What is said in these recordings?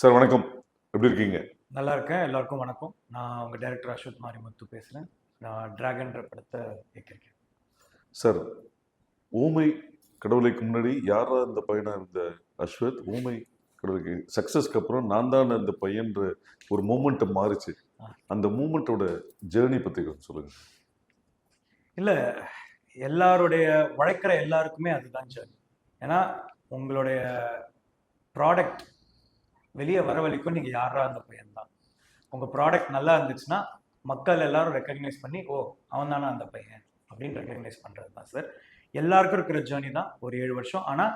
Sir வணக்கம். எப்படி இருக்கீங்க? நல்லா இருக்கேன். எல்லாருக்கும் வணக்கம். நான் உங்க டைரக்டர் அஸ்வத் மாரிமுத்து பேசுறேன். நான் டிராகன்ற படத்தை இயக்கியிருக்கேன். சார், ஊமை கடவுளைக்கு முன்னாடி யாரா இந்த பையனா இருந்த அஸ்வத், ஊமை கடவுளுக்கு சக்ஸஸ்க்கு அப்புறம் நான் தான் இந்த பையன்ற ஒரு மூமெண்ட் மாறுச்சு. அந்த மூமெண்ட்டோட ஜேர்னி பத்தி கொஞ்சம் சொல்லுங்க. இல்லை, எல்லாருடைய உழைக்கிற எல்லாருக்குமே அதுதான் சார். ஏன்னா உங்களுடைய ப்ராடக்ட் வெளியே வர வரைக்கும் நீங்கள் யாரா அந்த பையன் தான். உங்கள் ப்ராடக்ட் நல்லா இருந்துச்சுன்னா மக்கள் எல்லாரும் ரெக்கக்னைஸ் பண்ணி ஓ அவன் தானே அந்த பையன் அப்படின்னு ரெக்கக்னைஸ் பண்ணுறது தான் சார். எல்லாருக்கும் இருக்கிற ஜேர்னி தான் ஒரு 7 வருஷம். ஆனால்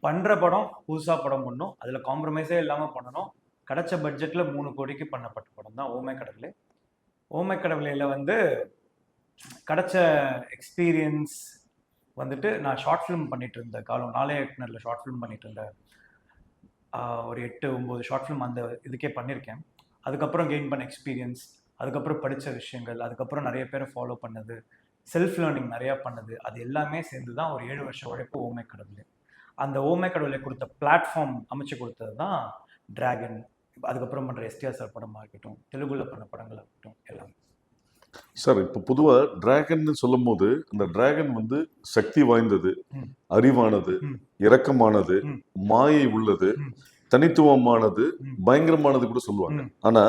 பண்ணுற படம் புதுசாக படம் பண்ணணும், அதில் காம்ப்ரமைஸே இல்லாமல் பண்ணணும். கிடைச்ச பட்ஜெட்டில் 3 கோடிக்கு பண்ணப்பட்ட படம் தான் ஓமை கடவுளே. ஓமை கடவுளையில் வந்து கிடைச்ச எக்ஸ்பீரியன்ஸ் வந்துட்டு நான் ஷார்ட் ஃபிலிம் பண்ணிட்டு இருந்த காலம், நாளே இயக்குனரில் ஷார்ட் ஃபிலிம் பண்ணிட்டு இருந்தேன். ஒரு 8-9 ஷார்ட் ஃபிலிம் அந்த இதுக்கே பண்ணியிருக்கேன். அதுக்கப்புறம் கெயின் பண்ண எக்ஸ்பீரியன்ஸ், அதுக்கப்புறம் படித்த விஷயங்கள், அதுக்கப்புறம் நிறைய பேரை ஃபாலோ பண்ணது, செல்ஃப் லேர்னிங் நிறையா பண்ணது, அது எல்லாமே சேர்ந்து தான் ஒரு 7 வருஷம் உழைப்பு ஓமை கடவுளே. அந்த ஓமை கடவுளை கொடுத்த பிளாட்ஃபார்ம் அமைச்சு கொடுத்தது தான் டிராகன். அதுக்கப்புறம் பண்ணுற எஸ்டிஆர் சார் படமாக இருக்கட்டும், தெலுங்குல பண்ண படங்களாக இருக்கட்டும், எல்லாமே. சார், இப்போ பொதுவாக டிராகன் சொல்லும் போது அந்த டிராகன் வந்து சக்தி வாய்ந்தது, அறிவானது, இரக்கமானது, மாயை உள்ளது, தனித்துவமானது, பயங்கரமானது கூட சொல்லுவாங்க. ஆனா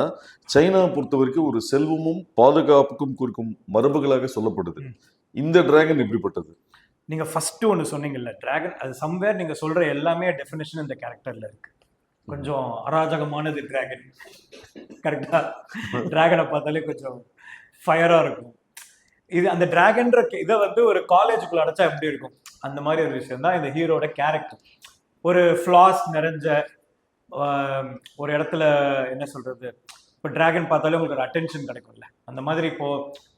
சைனா பொறுத்த வரைக்கும் ஒரு செல்வமும் பாதுகாப்புக்கும் குறிக்கும் மரபுகளாக சொல்லப்படுது. இந்த டிராகன் எப்படிப்பட்டது? நீங்க ஃபர்ஸ்ட் ஒன்று சொன்னீங்கல்ல டிராகன், அது சம்வேர் நீங்க சொல்ற எல்லாமே டெஃபினேஷன் இந்த கேரக்டர்ல இருக்கு. கொஞ்சம் அராஜகமானது டிராகன், கரெக்டா? டிராகனை பார்த்தாலே கொஞ்சம் ஃபயரா இருக்கும். இது அந்த டிராகன்ற இதை வந்து ஒரு காலேஜுக்குள்ள அடைச்சா எப்படி இருக்கும், அந்த மாதிரி ஒரு விஷயம் தான் இந்த ஹீரோட கேரக்டர். ஒரு ஃப்ளாஸ் நிறைஞ்ச ஒரு இடத்துல என்ன சொல்றது, இப்போ டிராகன் பார்த்தாலே உங்களுக்கு ஒரு அட்டென்ஷன் கிடைக்கும்ல, அந்த மாதிரி இப்போ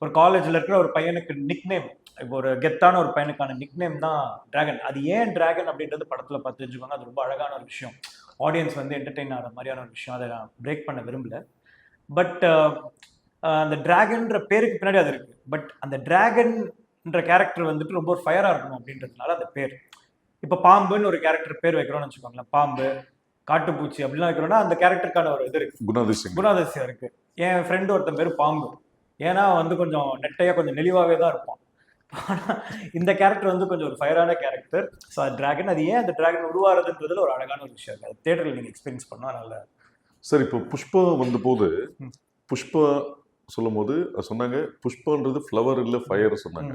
ஒரு காலேஜில் இருக்கிற ஒரு பையனுக்கு நிக் நேம், இப்போ ஒரு கெத்தான ஒரு பையனுக்கான நிக் நேம் தான் டிராகன். அது ஏன் டிராகன் அப்படின்றது படத்தில் பார்த்து தெரிஞ்சுக்கோங்க. அது ரொம்ப அழகான ஒரு விஷயம், ஆடியன்ஸ் வந்து என்டர்டெயின் ஆகிற மாதிரியான ஒரு விஷயம். அதை நான் பிரேக் பண்ண விரும்பல. பட் அந்த டிராகன்ற பேருக்கு பின்னாடி அது இருக்கு. பட் அந்த டிராகன்ற கேரக்டர் வந்துட்டு ரொம்ப ஒரு ஃபயராக இருக்கணும் அப்படின்றதுனால அந்த பேர். இப்போ பாம்புன்னு ஒரு கேரக்டர் பேர் வைக்கிறோம்னு வச்சுக்கோங்களேன், பாம்பு, காட்டுப்பூச்சி அப்படிலாம் வைக்கிறோம்னா அந்த கேரக்டருக்கான ஒரு இது இருக்கு, குணாதிசயம் இருக்கு. என் ஃப்ரெண்டு ஒருத்தன் பேர் பாம்பு, ஏன்னா வந்து கொஞ்சம் நெட்டையா கொஞ்சம் நெளிவாவே தான் இருப்பான். ஆனால் இந்த கேரக்டர் வந்து கொஞ்சம் ஒரு ஃபயரான கேரக்டர். ஸோ அது டிராகன். அது ஏன் அந்த டிராகன் உருவாருதுன்றதுல ஒரு அழகான ஒரு விஷயம் இருக்கு. அது தேட்டரில் நீங்கள் எக்ஸ்பீரியன்ஸ் பண்ணால் நல்லா. சார், இப்போ புஷ்பா வந்த போது புஷ்பா சொல்லும் போது சொன்னாங்க புஷ்பான்றது ஃப்ளவர் இல்லை ஃபயர் சொன்னாங்க.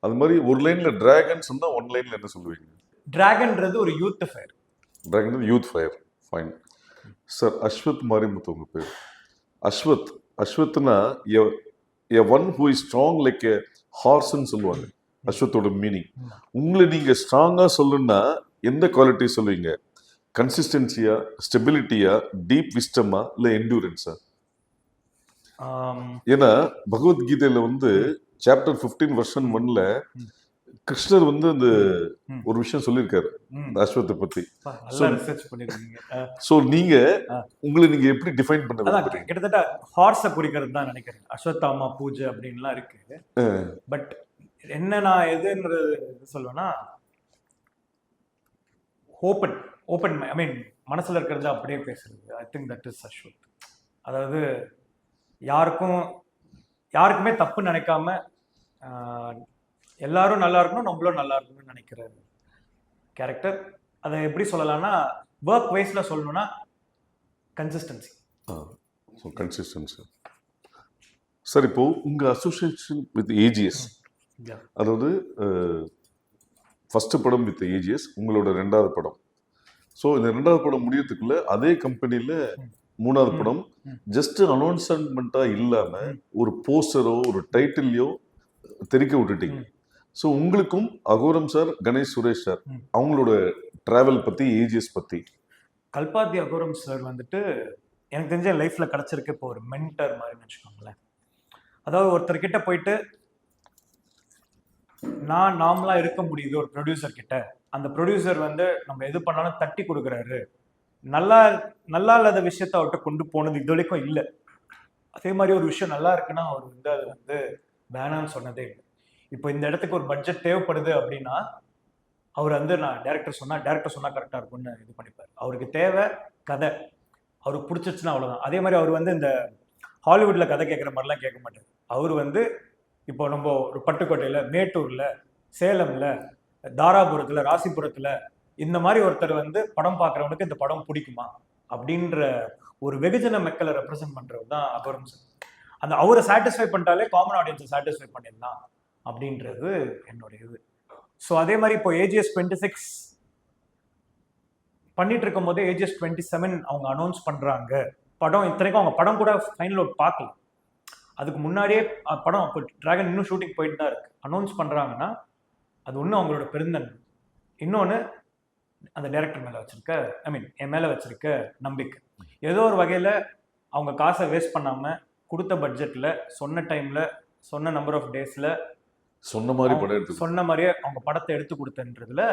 அது மாதிரி ஒரு லைன்ல டிராகன் சொன்னா ஒன் லைன்ல என்ன சொல்லுவீங்க? டிராகன்றது ஒரு youth fire. Dragon youth fire. Fine sir. Ashwath Marimuthu உங்க பேர். அஸ்வத்னா a one who is strong like a ஹார்ஸ்ன்னு சொல்லுவாங்க. அஸ்வத்தோட மீனிங் உங்களை நீங்க ஸ்ட்ராங்கா சொல்லணும்னா எந்த குவாலிட்டி சொல்லுவீங்க? கன்சிஸ்டன்சியா, ஸ்டெபிலிட்டியா, டீப் விஸ்டமா, இல்ல என்டூரன்ஸா? ஏன்னா பகவத்கீதையில வந்து சாப்டர் 15 வெர்ஷன் 1ல கிருஷ்ணர் வந்து அந்த ஒரு விஷயம் சொல்லியிருக்காரு அஸ்வத்தை பத்தி. சோ நீங்க உங்களை நீங்க எப்படி டிஃபைன் பண்ண? கிட்டத்தட்ட ஹார்ஸை குறிக்கிறது தான் நினைக்கிறேன். அஸ்வத்தாமா பூஜை அப்படின்லாம் இருக்கு. பட் என்ன நான் எதுன்றது சொல்லுவேன்னா, ஓப்பன் ஐ மீன் மனசுல இருக்கிறது அப்படியே பேசுறது. I think that is Ashwath. அதாவது யாருக்குமே தப்பு நினைக்காம எல்லாரும் நல்லா இருக்கணும், நம்மளும் நல்லா இருக்கணும்னு நினைக்கிற கேரக்டர். அதை எப்படி சொல்லலாம்னா, ஒர்க் வைஸ்ல சொல்லணும்னா கன்சிஸ்டன்சி. சார், இப்போ உங்க அசோசியேஷன் வித் ஏஜிஎஸ், அதாவது ஃபர்ஸ்ட் படம் வித் ஏஜிஎஸ், உங்களோட 2வது படம். ஸோ இந்த 2வது படம் முடியறதுக்குள்ள அதே கம்பெனியில 3வது படம் ஜஸ்ட் அனௌன்ஸ்மெண்டா இல்லாம ஒரு போஸ்டரோ ஒரு டைட்டிலையோ தெரிக்க விட்டுட்டீங்க. ஸோ உங்களுக்கும் அகோரம் சார், கணேஷ் சுரேஷ் சார், அவங்களோட டிராவல் பத்தி, ஏஜிஎஸ் பத்தி. கல்பாத்தி அகோரம் சார் வந்துட்டு எனக்கு தெரிஞ்ச லைஃப்ல கிடைச்சிருக்கு இப்போ ஒரு மென்டர் மாதிரின்னு வச்சுக்கோங்களேன். அதாவது ஒருத்தர்கிட்ட போயிட்டு நான் நார்மலா இருக்க முடியுது ஒரு ப்ரொடியூசர் கிட்ட, அந்த ப்ரொடியூசர் வந்து நம்ம எது பண்ணாலும் தட்டி கொடுக்குறாரு, நல்லா இல்லாத விஷயத்த அவர்கிட்ட கொண்டு போனது இது வரைக்கும் இல்லை. அதே மாதிரி ஒரு விஷயம் நல்லா இருக்குன்னா அவர் வந்து அது வந்து வேணான்னு சொன்னதே இல்லை. இப்போ இந்த இடத்துக்கு ஒரு பட்ஜெட் தேவைப்படுது அப்படின்னா அவர் வந்து நான் டேரக்டர் சொன்னா கரெக்டாக இருக்கும்னு இது பண்ணிப்பார். அவருக்கு தேவை கதை. அவருக்கு பிடிச்சிருச்சுன்னா அவ்வளோதான். அதே மாதிரி அவர் வந்து இந்த ஹாலிவுட்ல கதை கேட்குற மாதிரிலாம் கேட்க மாட்டார். அவர் வந்து இப்போ நம்ம ஒரு பட்டுக்கோட்டையில், மேட்டூரில், சேலமில், தாராபுரத்தில், ராசிபுரத்தில் இந்த மாதிரி ஒருத்தர் வந்து படம் பார்க்குறவனுக்கு இந்த படம் பிடிக்குமா அப்படின்ற ஒரு வெகுஜன மக்களை ரெப்ரசென்ட் பண்ணுறது தான் அகோரம் சார். அந்த அவரை சாட்டிஸ்ஃபை பண்ணிட்டாலே காமன் ஆடியன்ஸை சாட்டிஸ்ஃபை பண்ணிடலாம் அப்படின்றது என்னுடைய இது. ஸோ அதே மாதிரி இப்போ ஏஜிஎஸ் 26 பண்ணிட்டு இருக்கும் போதே ஏஜிஎஸ் 27 அவங்க அனௌன்ஸ் பண்றாங்க படம். இத்தனைக்கும் அவங்க படம் கூட ஃபைனல் அவுட் பார்க்கல. அதுக்கு முன்னாடியே படம் இப்போ டிராகன் இன்னும் ஷூட்டிங் போயிட்டு தான் இருக்கு. அனௌன்ஸ் பண்றாங்கன்னா அது ஒன்றும் அவங்களோட பெருந்தன்மை, இன்னொன்று அந்த டைரக்டர் மேலே வச்சிருக்க, ஐ மீன் என் மேலே வச்சிருக்க நம்பிக்கை. ஏதோ ஒரு வகையில் அவங்க காசை வேஸ்ட் பண்ணாமல் கொடுத்த பட்ஜெட்டில், சொன்ன டைமில், சொன்ன நம்பர் ஆஃப் டேஸில் சொன்ன மாதிரி படம் எடுத்து சொன்ன மாதிரியே அவங்க படத்தை எடுத்து கொடுத்தன்றதுல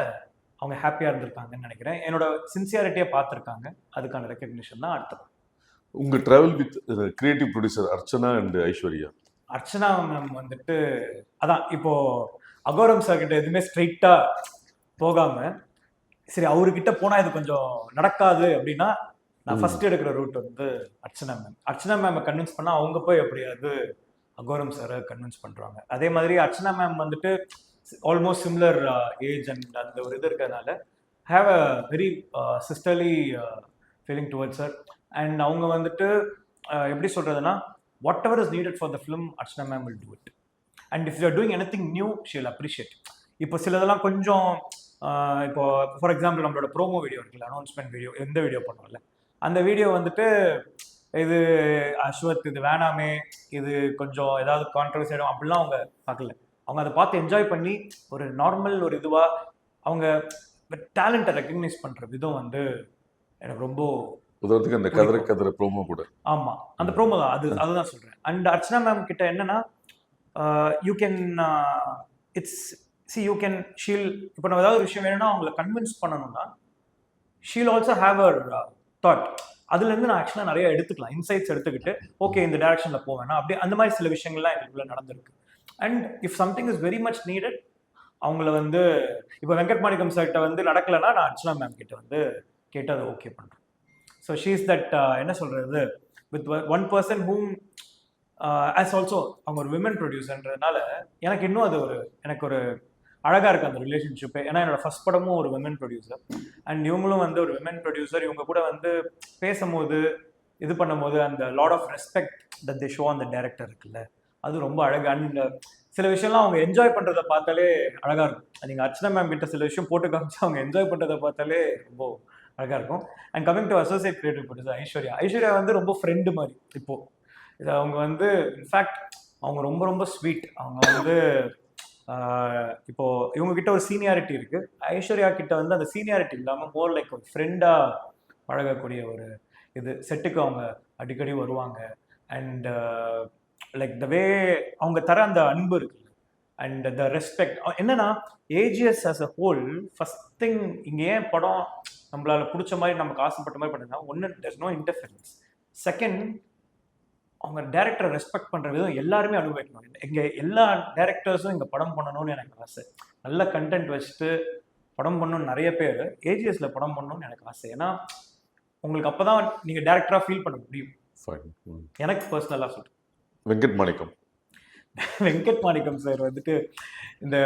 அவங்க ஹாப்பியாக இருந்திருக்காங்கன்னு நினைக்கிறேன். என்னோட சின்சியாரிட்டியை பார்த்துருக்காங்க. அதுக்கான ரெக்கக்னிஷன் தான் அடுத்தது. உங்க travel with creative producer Archana and Aishwarya. Archana ma'am வந்துட்டு அதான் இப்போ அகோரம் சார் கிட்ட எதுவுமே ஸ்ட்ரெயிட்டா போகாம, சரி அவர்கிட்ட போனா இது கொஞ்சம் நடக்காது அப்படின்னா நான் ஃபர்ஸ்ட் எடுக்கிற ரூட் வந்து Archana ma'am. Archana ma'am convince பண்ணா அவங்க போய் எப்படியாவது அகோரம் சாரை கன்வின்ஸ் பண்றாங்க. அதே மாதிரி அர்ச்சனா மேம் வந்துட்டு ஆல்மோஸ்ட் சிமிலர் ஏஜ் அண்ட் அந்த ஒரு இது இருக்கிறதுனால have a very sisterly feeling towards sir. And அவங்க வந்துட்டு எப்படி சொல்றதுன்னா, whatever is needed for the film Archana ma'am will do it. And if you are doing anything new she will appreciate. இப்போ சிலதெல்லாம் கொஞ்சம் இப்போ ஃபார் எக்ஸாம்பிள் நம்மளோட promo video இருக்குல்ல, அனௌன்ஸ்மெண்ட் வீடியோ, எந்த வீடியோ பண்ணுவோம்ல, அந்த வீடியோ வந்துட்டு இது அஸ்வத் இது வேணாமே, இது கொஞ்சம் ஏதாவது கான்ட்ரவர்சி ஆகிடும் அப்படிலாம் அவங்க பார்க்கல. அவங்க அதை பார்த்து என்ஜாய் பண்ணி ஒரு நார்மல் ஒரு இதுவாக அவங்க டேலண்ட்டை ரெக்கக்னைஸ் பண்ணுற விதம் வந்து எனக்கு ரொம்ப உதாரணத்துக்கு அந்த கதிர ப்ரோமோ கூட. ஆமா, அந்த ப்ரோமோ தான் அதுதான் சொல்றேன். அண்ட் அர்ச்சனா மேம் கிட்ட என்னன்னா, you can it's see you can she'll இப்போ நம்ம ஏதாவது ஒரு விஷயம் வேணும்னா அவங்கள கன்வின்ஸ் பண்ணணும்னா she'll also have her thought. அதுலேருந்து நான் ஆக்சுவலாக நிறைய எடுத்துக்கலாம், இன்சைட்ஸ் எடுத்துக்கிட்டு ஓகே இந்த டைரக்ஷனில் போவேன்னா அப்படியே அந்த மாதிரி சில விஷயங்கள்லாம் எங்களுக்குள்ள நடந்திருக்கு. And if something is very much needed அவங்கள வந்து இப்போ வெங்கட் மாணிக்கம் சார்கிட்ட வந்து நடக்கலைன்னா நான் அர்ச்சனா மேம் கிட்ட வந்து கேட்டு அதை ஓகே பண்ணுறேன். ஸோ ஷீ இஸ் தட் என்ன சொல்கிறது with one person whom as also அவங்க ஒரு விமன் ப்ரொடியூசர்ன்றதுனால எனக்கு இன்னும் அது எனக்கு ஒரு அழகாக இருக்குது அந்த ரிலேஷன்ஷிப்பு. ஏன்னா என்னோட ஃபர்ஸ்ட் படமும் ஒரு விமன் ப்ரொடியூசர் அண்ட் இவங்களும் வந்து ஒரு விமன் ப்ரொடியூசர். இவங்க கூட வந்து பேசும்போது இது பண்ணும்போது அந்த lot of respect that they show அந்த டைரக்டர் இருக்குல்ல, அது ரொம்ப அழகாக. அண்ட் சில விஷயம்லாம் அவங்க என்ஜாய் பண்ணுறதை பார்த்தாலே அழகாக இருக்கும். நீங்கள் அர்ச்சனா மேம் கிட்ட சில விஷயம் போட்டு காமிச்சு அவங்க என்ஜாய் பண்ணுறதை பார்த்தாலே ரொம்ப அழகாக இருக்கும். And coming to associate creative producer Aishwarya வந்து ரொம்ப ஃப்ரெண்டு மாதிரி. இப்போது இது அவங்க வந்து இன்ஃபேக்ட் அவங்க ரொம்ப ரொம்ப ஸ்வீட். அவங்க வந்து இப்போ இவங்க கிட்ட ஒரு சீனியாரிட்டி இருக்கு, ஐஸ்வர்யா கிட்ட வந்து அந்த சீனியாரிட்டி இல்லாமல் மோர் லைக் ஒரு ஃப்ரெண்டாக பழகக்கூடிய ஒரு இது. செட்டுக்கு அவங்க அடிக்கடி வருவாங்க. அண்ட் லைக் த வே அவங்க தர அந்த அன்பு இருக்குல்ல அண்ட் த ரெஸ்பெக்ட். என்னன்னா AGS as a whole first thing இங்கே ஏன் படம் நம்மளால பிடிச்ச மாதிரி நமக்கு ஆசைப்பட்ட மாதிரி பண்ணுன்னா, ஒன்று தேர்ஸ் நோ இன்டர்ஃபரன்ஸ். செகண்ட் அவங்க டேரக்டரை ரெஸ்பெக்ட் பண்ணுற விதம் எல்லாருமே அனுபவிக்கணும். இங்கே எல்லா டேரக்டர்ஸும் இங்கே படம் பண்ணணும்னு எனக்கு ஆசை. நல்ல கண்டென்ட் வச்சுட்டு படம் பண்ணணும்னு நிறைய பேர் ஏஜிஎஸ்ல படம் பண்ணணும்னு எனக்கு ஆசை. ஏன்னா உங்களுக்கு அப்போ தான் நீங்கள் டேரக்டராக ஃபீல் பண்ண முடியும். எனக்கு பர்சனலாக சொல்கிறேன். வெங்கட் மாணிக்கம் சார் வந்துட்டு இந்த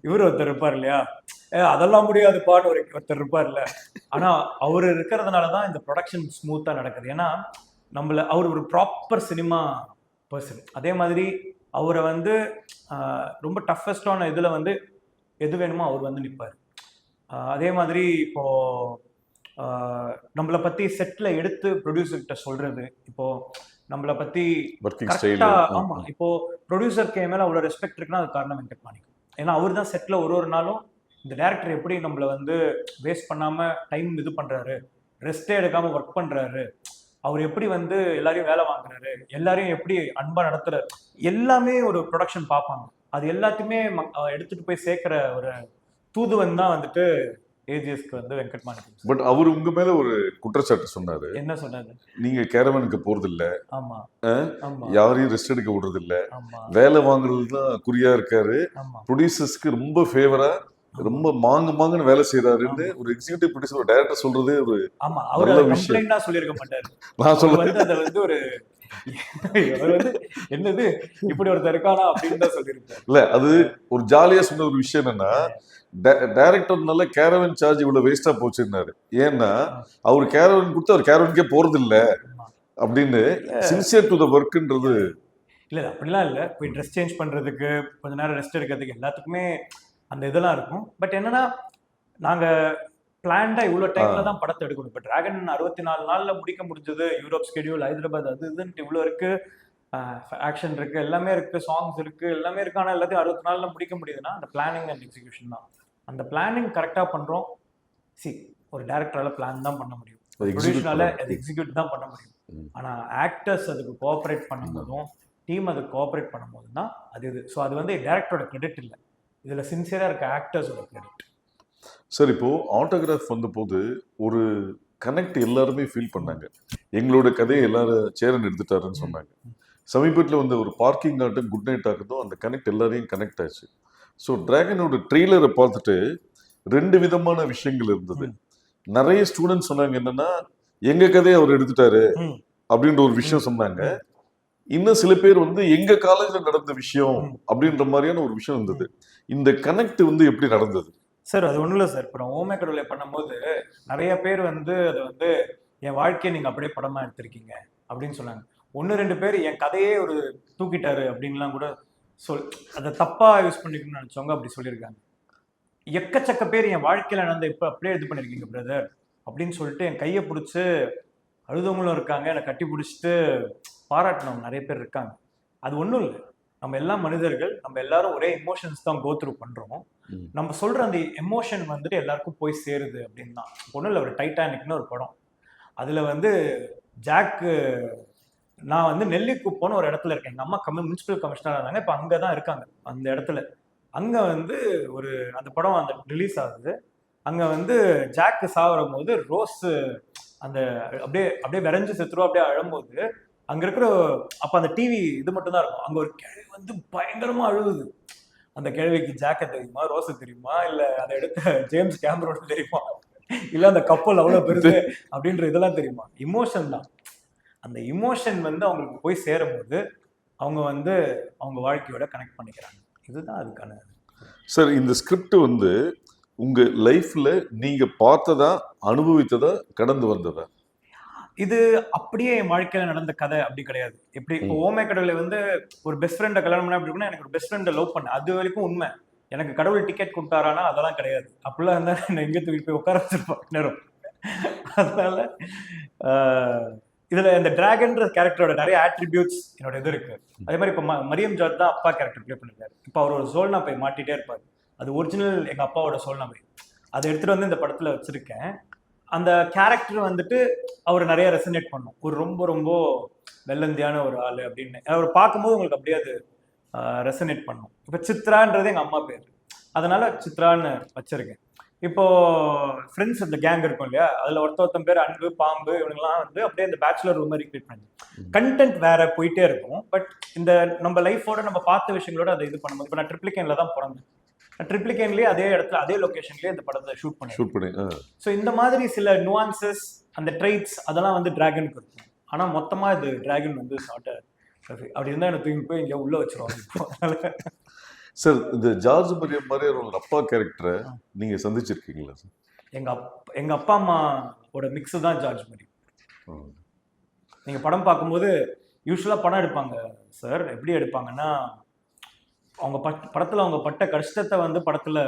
இவர் ஒருத்தர் இருப்பார் இல்லையா, அதெல்லாம் முடியாது பாட்டு ஒருத்தர் இருப்பார்ல, ஆனால் அவர் இருக்கிறதுனால தான் இந்த ப்ரொடக்ஷன் ஸ்மூத்தாக நடக்குது. ஏன்னா அவர் ஒரு ப்ராப்பர் சினிமா பர்சன். அதே மாதிரி அவரை வந்து ரொம்ப டஃபஸ்டான இதில் வந்து எது வேணுமோ அவர் வந்து நிற்பார். அதே மாதிரி இப்போ நம்மளை பற்றி செட்டில் எடுத்து ப்ரொடியூசர்கிட்ட சொல்றது, இப்போ நம்மளை பற்றி ஆமாம், இப்போ ப்ரொடியூசருக்கு என் மேலே அவ்வளோ ரெஸ்பெக்ட் இருக்குன்னா அது காரணம் வெங்கட் மாணிக்கம். ஏன்னா அவர் தான் செட்டில் ஒரு நாளும் இந்த டேரக்டர் எப்படி நம்மளை வந்து வேஸ்ட் பண்ணாமல் டைம் இது பண்ணுறாரு, ரெஸ்டே எடுக்காமல் ஒர்க் பண்ணுறாரு, அவர் எப்படி வந்து எல்லாரையும் வேலை வாங்குறாரு, எல்லாரையும் எப்படி அன்பா நடத்துறாரு, எல்லாமே ஒரு ப்ரொடக்ஷன் பார்ப்பாங்க. அது எல்லாத்தையுமே எடுத்துட்டு போய் சேர்க்கிற ஒரு தூதுவன் தான் வந்துட்டு ஏஜிஎஸ்க்கு வந்து வெங்கட் மாணிக்கம். பட் அவர் உங்க மேல ஒரு குற்றச்சாட்டு சொன்னாரு. என்ன சொன்னாரு? நீங்க கேரவனுக்கு போறது இல்ல, ஆமா, யாரையும் ரெஸ்ட் எடுக்க விடுறது இல்ல, வேலை வாங்குறது தான் குறியா இருக்காரு, ப்ரொடியூசர்ஸ்க்கு ரொம்ப ஃபேவரா ரொம்ப மாங்குன்னு வேலை செய்யறாருன்னு ஒரு எக்ஸிகியூட்டிவ் ப்ரொடியூசர் ஒரு டைரக்டர் சொல்றதே ஒரு ஆமா, அவர் நல்ல அதை விஷயம். கம்ப்ளைண்டா சொல்லியிருக்க மாட்டாரு. நான் அவர் சொல்ல வந்து அதை வந்து ஒரு அவர் வந்து என்னது இப்படி ஒருத்தர் இருக்கானா அப்படின்னு தான் சொல்லியிருப்பாரு. இல்ல அது ஒரு ஜாலியா சொன்ன ஒரு விஷயம் என்னன்னா டைரக்டர்னால கேரவன் சார்ஜ் இவ்வளவு வேஸ்டா போச்சுன்னாரு. ஏன்னா அவர் கேரவன் கொடுத்து அவர் கேரவனுக்கே போறது இல்ல ஆமா. அப்படின்னு சின்சியர் டு த ஒர்க்ன்றது. இல்ல அப்படிலாம் இல்ல, போய் ட்ரெஸ் சேஞ்ச் பண்றதுக்கு, கொஞ்ச நேரம் ரெஸ்ட் எடுக்கிறதுக்கு எல்லாத்துக்குமே அந்த இதெல்லாம் இருக்கும். பட் என்னன்னா நாங்க பிளான்டா இவ்வளவு டைம்ல தான் படத்தை எடுக்கணும். இப்ப டிராகன் 64 நாள்ல முடிக்க முடிஞ்சது. யூரோப் ஸ்கெடியூல், ஹைதராபாத், அது இதுன்ட்டு இவ்வளவு இருக்கு, ஆக்ஷன் இருக்கு, எல்லாமே இருக்கு, சாங்ஸ் இருக்கு, எல்லாமே இருக்கு. ஆனா எல்லாத்தையும் 60 நாள்ல முடிக்க முடியுதுன்னா அந்த பிளானிங் அண்ட் எக்ஸிகியூஷன் தான். அந்த பிளானிங் கரெக்டா பண்றோம். சி, ஒரு டைரக்டரால பிளான் தான் பண்ண முடியும், ப்ரொடியூசரால அதை எக்ஸிக்யூட் தான் பண்ண முடியும். ஆனா ஆக்டர்ஸ் அதுக்கு கோஆபரேட் பண்ணும்போதும் டீம் அதுக்கு கோஆபரேட் பண்ணும்போது தான் அது இது. ஸோ அது வந்து டைரக்டரோட கிரெடிட் இல்லை, இதுல சின்சியரா இருக்க ஆக்டர்ஸோட கிரெடிட். சார் இப்போ ஆட்டோகிராஃப் வந்த போது ஒரு கனெக்ட் எல்லாருமே ஃபீல் பண்ணாங்க. எங்களோட கதையை எல்லாரும் சேரன் எடுத்துட்டாருன்னு சொன்னாங்க. சமீபத்தில் வந்து ஒரு பார்க்கிங் ஆகட்டும், குட் நைட் ஆகட்டும், அந்த கனெக்ட் எல்லாரையும் கனெக்ட் ஆச்சு. ஸோ டிராகனோட ட்ரெய்லரை பார்த்துட்டு 2 விதமான விஷயங்கள் இருந்தது. நிறைய ஸ்டூடெண்ட்ஸ் சொன்னாங்க என்னன்னா எங்க கதையை அவர் எடுத்துட்டாரு அப்படின்ற ஒரு விஷயம் சொன்னாங்க. இன்னும் சில பேர் வந்து எங்க காலேஜ்ல நடந்த விஷயம் அப்படின்ற மாதிரியான ஒரு விஷயம் இருந்தது. இந்த கனெக்ட் வந்து எப்படி நடந்தது சார்? அது ஒன்றும் இல்லை சார். இப்போ நான் ஓமே கடவுளை பண்ணும்போது நிறைய பேர் வந்து அதை வந்து என் வாழ்க்கையை நீங்கள் அப்படியே படமாக எடுத்திருக்கீங்க அப்படின்னு சொன்னாங்க. 1-2 பேர் என் கதையே ஒரு தூக்கிட்டாரு அப்படின்லாம் கூட அதை தப்பாக யூஸ் பண்ணிக்கணும்னு நினச்சவங்க அப்படி சொல்லியிருக்காங்க. எக்கச்சக்க பேர் என் வாழ்க்கையில் நடந்த இப்போ அப்படியே இது பண்ணியிருக்கீங்க பிரதர் அப்படின்னு சொல்லிட்டு என் கையை பிடிச்சி அழுதவங்களும் இருக்காங்க, என்னை கட்டி பிடிச்சிட்டு பாராட்டினவங்க நிறைய பேர் இருக்காங்க. அது ஒன்றும் இல்லை, நம்ம எல்லாம் மனிதர்கள், நம்ம எல்லாரும் ஒரே எமோஷன்ஸ் தான் கோ த்ரூ பண்றோம். நம்ம சொல்ற அந்த எமோஷன் வந்துட்டு எல்லாருக்கும் போய் சேருது அப்படின்னு தான். ஒன்றும் இல்லை, ஒரு டைட்டானிக்னு ஒரு படம், அதுல வந்து ஜாக்கு, நான் வந்து நெல்லிக்குப்போன்னு ஒரு இடத்துல இருக்கேன், எங்க அம்மா முனிசிபல் கமிஷனரா இருந்தாங்க, இப்போ அங்கதான் இருக்காங்க அந்த இடத்துல. அங்க வந்து ஒரு அந்த படம் அந்த ரிலீஸ் ஆகுது. அங்க வந்து ஜாக்கு சாவரும் போது ரோஸ் அந்த அப்படியே அப்படியே விரைஞ்சு செத்துரும், அப்படியே அழும்போது அங்க இருக்கிற அப்ப அந்த டிவி இது மட்டும் தான் இருக்கும். அங்க ஒரு கிழவி வந்து பயங்கரமா அழுகுது. அந்த கிழவிக்கு ஜாக்க தெரியுமா, ரோஸ தெரியுமா, இல்ல அதை எடுத்த ஜேம்ஸ் கேமரோன் தெரியுமா, இல்ல அந்த கப்பல் அவ்வளவு பெருசு அப்படின்ற இதெல்லாம் தெரியுமா? இமோஷன் தான். அந்த இமோஷன் வந்து அவங்களுக்கு போய் சேரும் போது அவங்க வந்து அவங்க வாழ்க்கையோட கனெக்ட் பண்ணிக்கிறாங்க. இதுதான் அதுக்கான. சார், இந்த ஸ்கிரிப்ட் வந்து உங்க லைஃப்ல நீங்க பார்த்ததா, அனுபவித்ததா, கடந்து வந்ததா? இது அப்படியே என் வாழ்க்கையில நடந்த கதை அப்படி கிடையாது. எப்படி இப்போ ஓமே கடவுளை வந்து ஒரு பெஸ்ட் ஃப்ரெண்டை கல்யாணம் பண்ண அப்படி இருக்குன்னா, எனக்கு ஒரு பெஸ்ட் ஃப்ரெண்டை லவ் பண்ண அது வரைக்கும் உண்மை. எனக்கு கடவுள் டிக்கெட் கொடுத்தாரானா அதெல்லாம் கிடையாது. அப்படிலாம் இருந்தா என்ன எங்கே தூக்கி போய் உட்கார வச்சிருப்பாங்க நேரம். அதனால இதுல இந்த டிராகன்ற கேரக்டரோட நிறைய ஆட்ரிபியூட்ஸ் என்னோட இது இருக்கு. அதே மாதிரி இப்போ மரியம் ஜார்ஜ் தான் அப்பா கேரக்டர் பிளே பண்ணிருக்காரு. இப்போ அவர் ஒரு சோல்னா போய் மாட்டிட்டே இருப்பாரு. அது ஒரிஜினல் எங்க அப்பாவோட சோல்னா போய் அதை எடுத்துட்டு வந்து இந்த படத்துல வச்சிருக்கேன். அந்த கேரக்டர் வந்துட்டு அவர் நிறைய ரெசனேட் பண்ணும். ஒரு ரொம்ப ரொம்ப வெள்ளந்தியான ஒரு ஆள் அப்படின்னு அவர் பார்க்கும்போது உங்களுக்கு அப்படியே அது ரெசனேட் பண்ணும். இப்போ சித்ரான்றது எங்க அம்மா பேர், அதனால சித்ரான்னு வச்சிருக்கேன். இப்போ ஃப்ரெண்ட்ஸ் இந்த கேங் இருக்கும் இல்லையா, அதுல ஒருத்தன் பேர் அன்பு, பாம்பு, இவங்கெல்லாம் வந்து அப்படியே இந்த பேச்சுலர் ரூம் மாதிரி கிரியேட் பண்ணி கண்டென்ட் வேற போயிட்டே இருக்கும். பட் இந்த நம்ம லைஃபோட நம்ம பார்த்த விஷயங்களோட அதை இது பண்ணும்போது, இப்போ நான் ட்ரிப்ளிகேன்ல தான் பிறந்தேன். ட்ரிப்ளிகேன்லயே அதே இடத்துல அதே லொகேஷன்லயே இந்த படத்தை ஷூட் பண்ணி. ஸோ இந்த மாதிரி சில நுவான்சஸ், அந்த ட்ரைட்ஸ் அதெல்லாம் வந்து டிராகனுக்கு இருக்கும். ஆனா மொத்தமா இது டிராகன் வந்து அப்படி இருந்தா எனக்கு தூக்கி போய் இங்க உள்ள வச்சிருவாங்க. சார், இந்த ஜார்ஜ் மரியம் மாதிரி ஒரு அப்பா கேரக்டரை நீங்க சந்திச்சிருக்கீங்களா சார்? எங்க அப்பா அம்மாவோட மிக்ஸ் தான் ஜார்ஜ் மரியம். நீங்க படம் பார்க்கும்போது யூஸ்வலா படம் எடுப்பாங்க சார், எப்படி எடுப்பாங்கன்னா அவங்க படத்துல அவங்க பட்ட கஷ்டத்தை வந்து படத்துல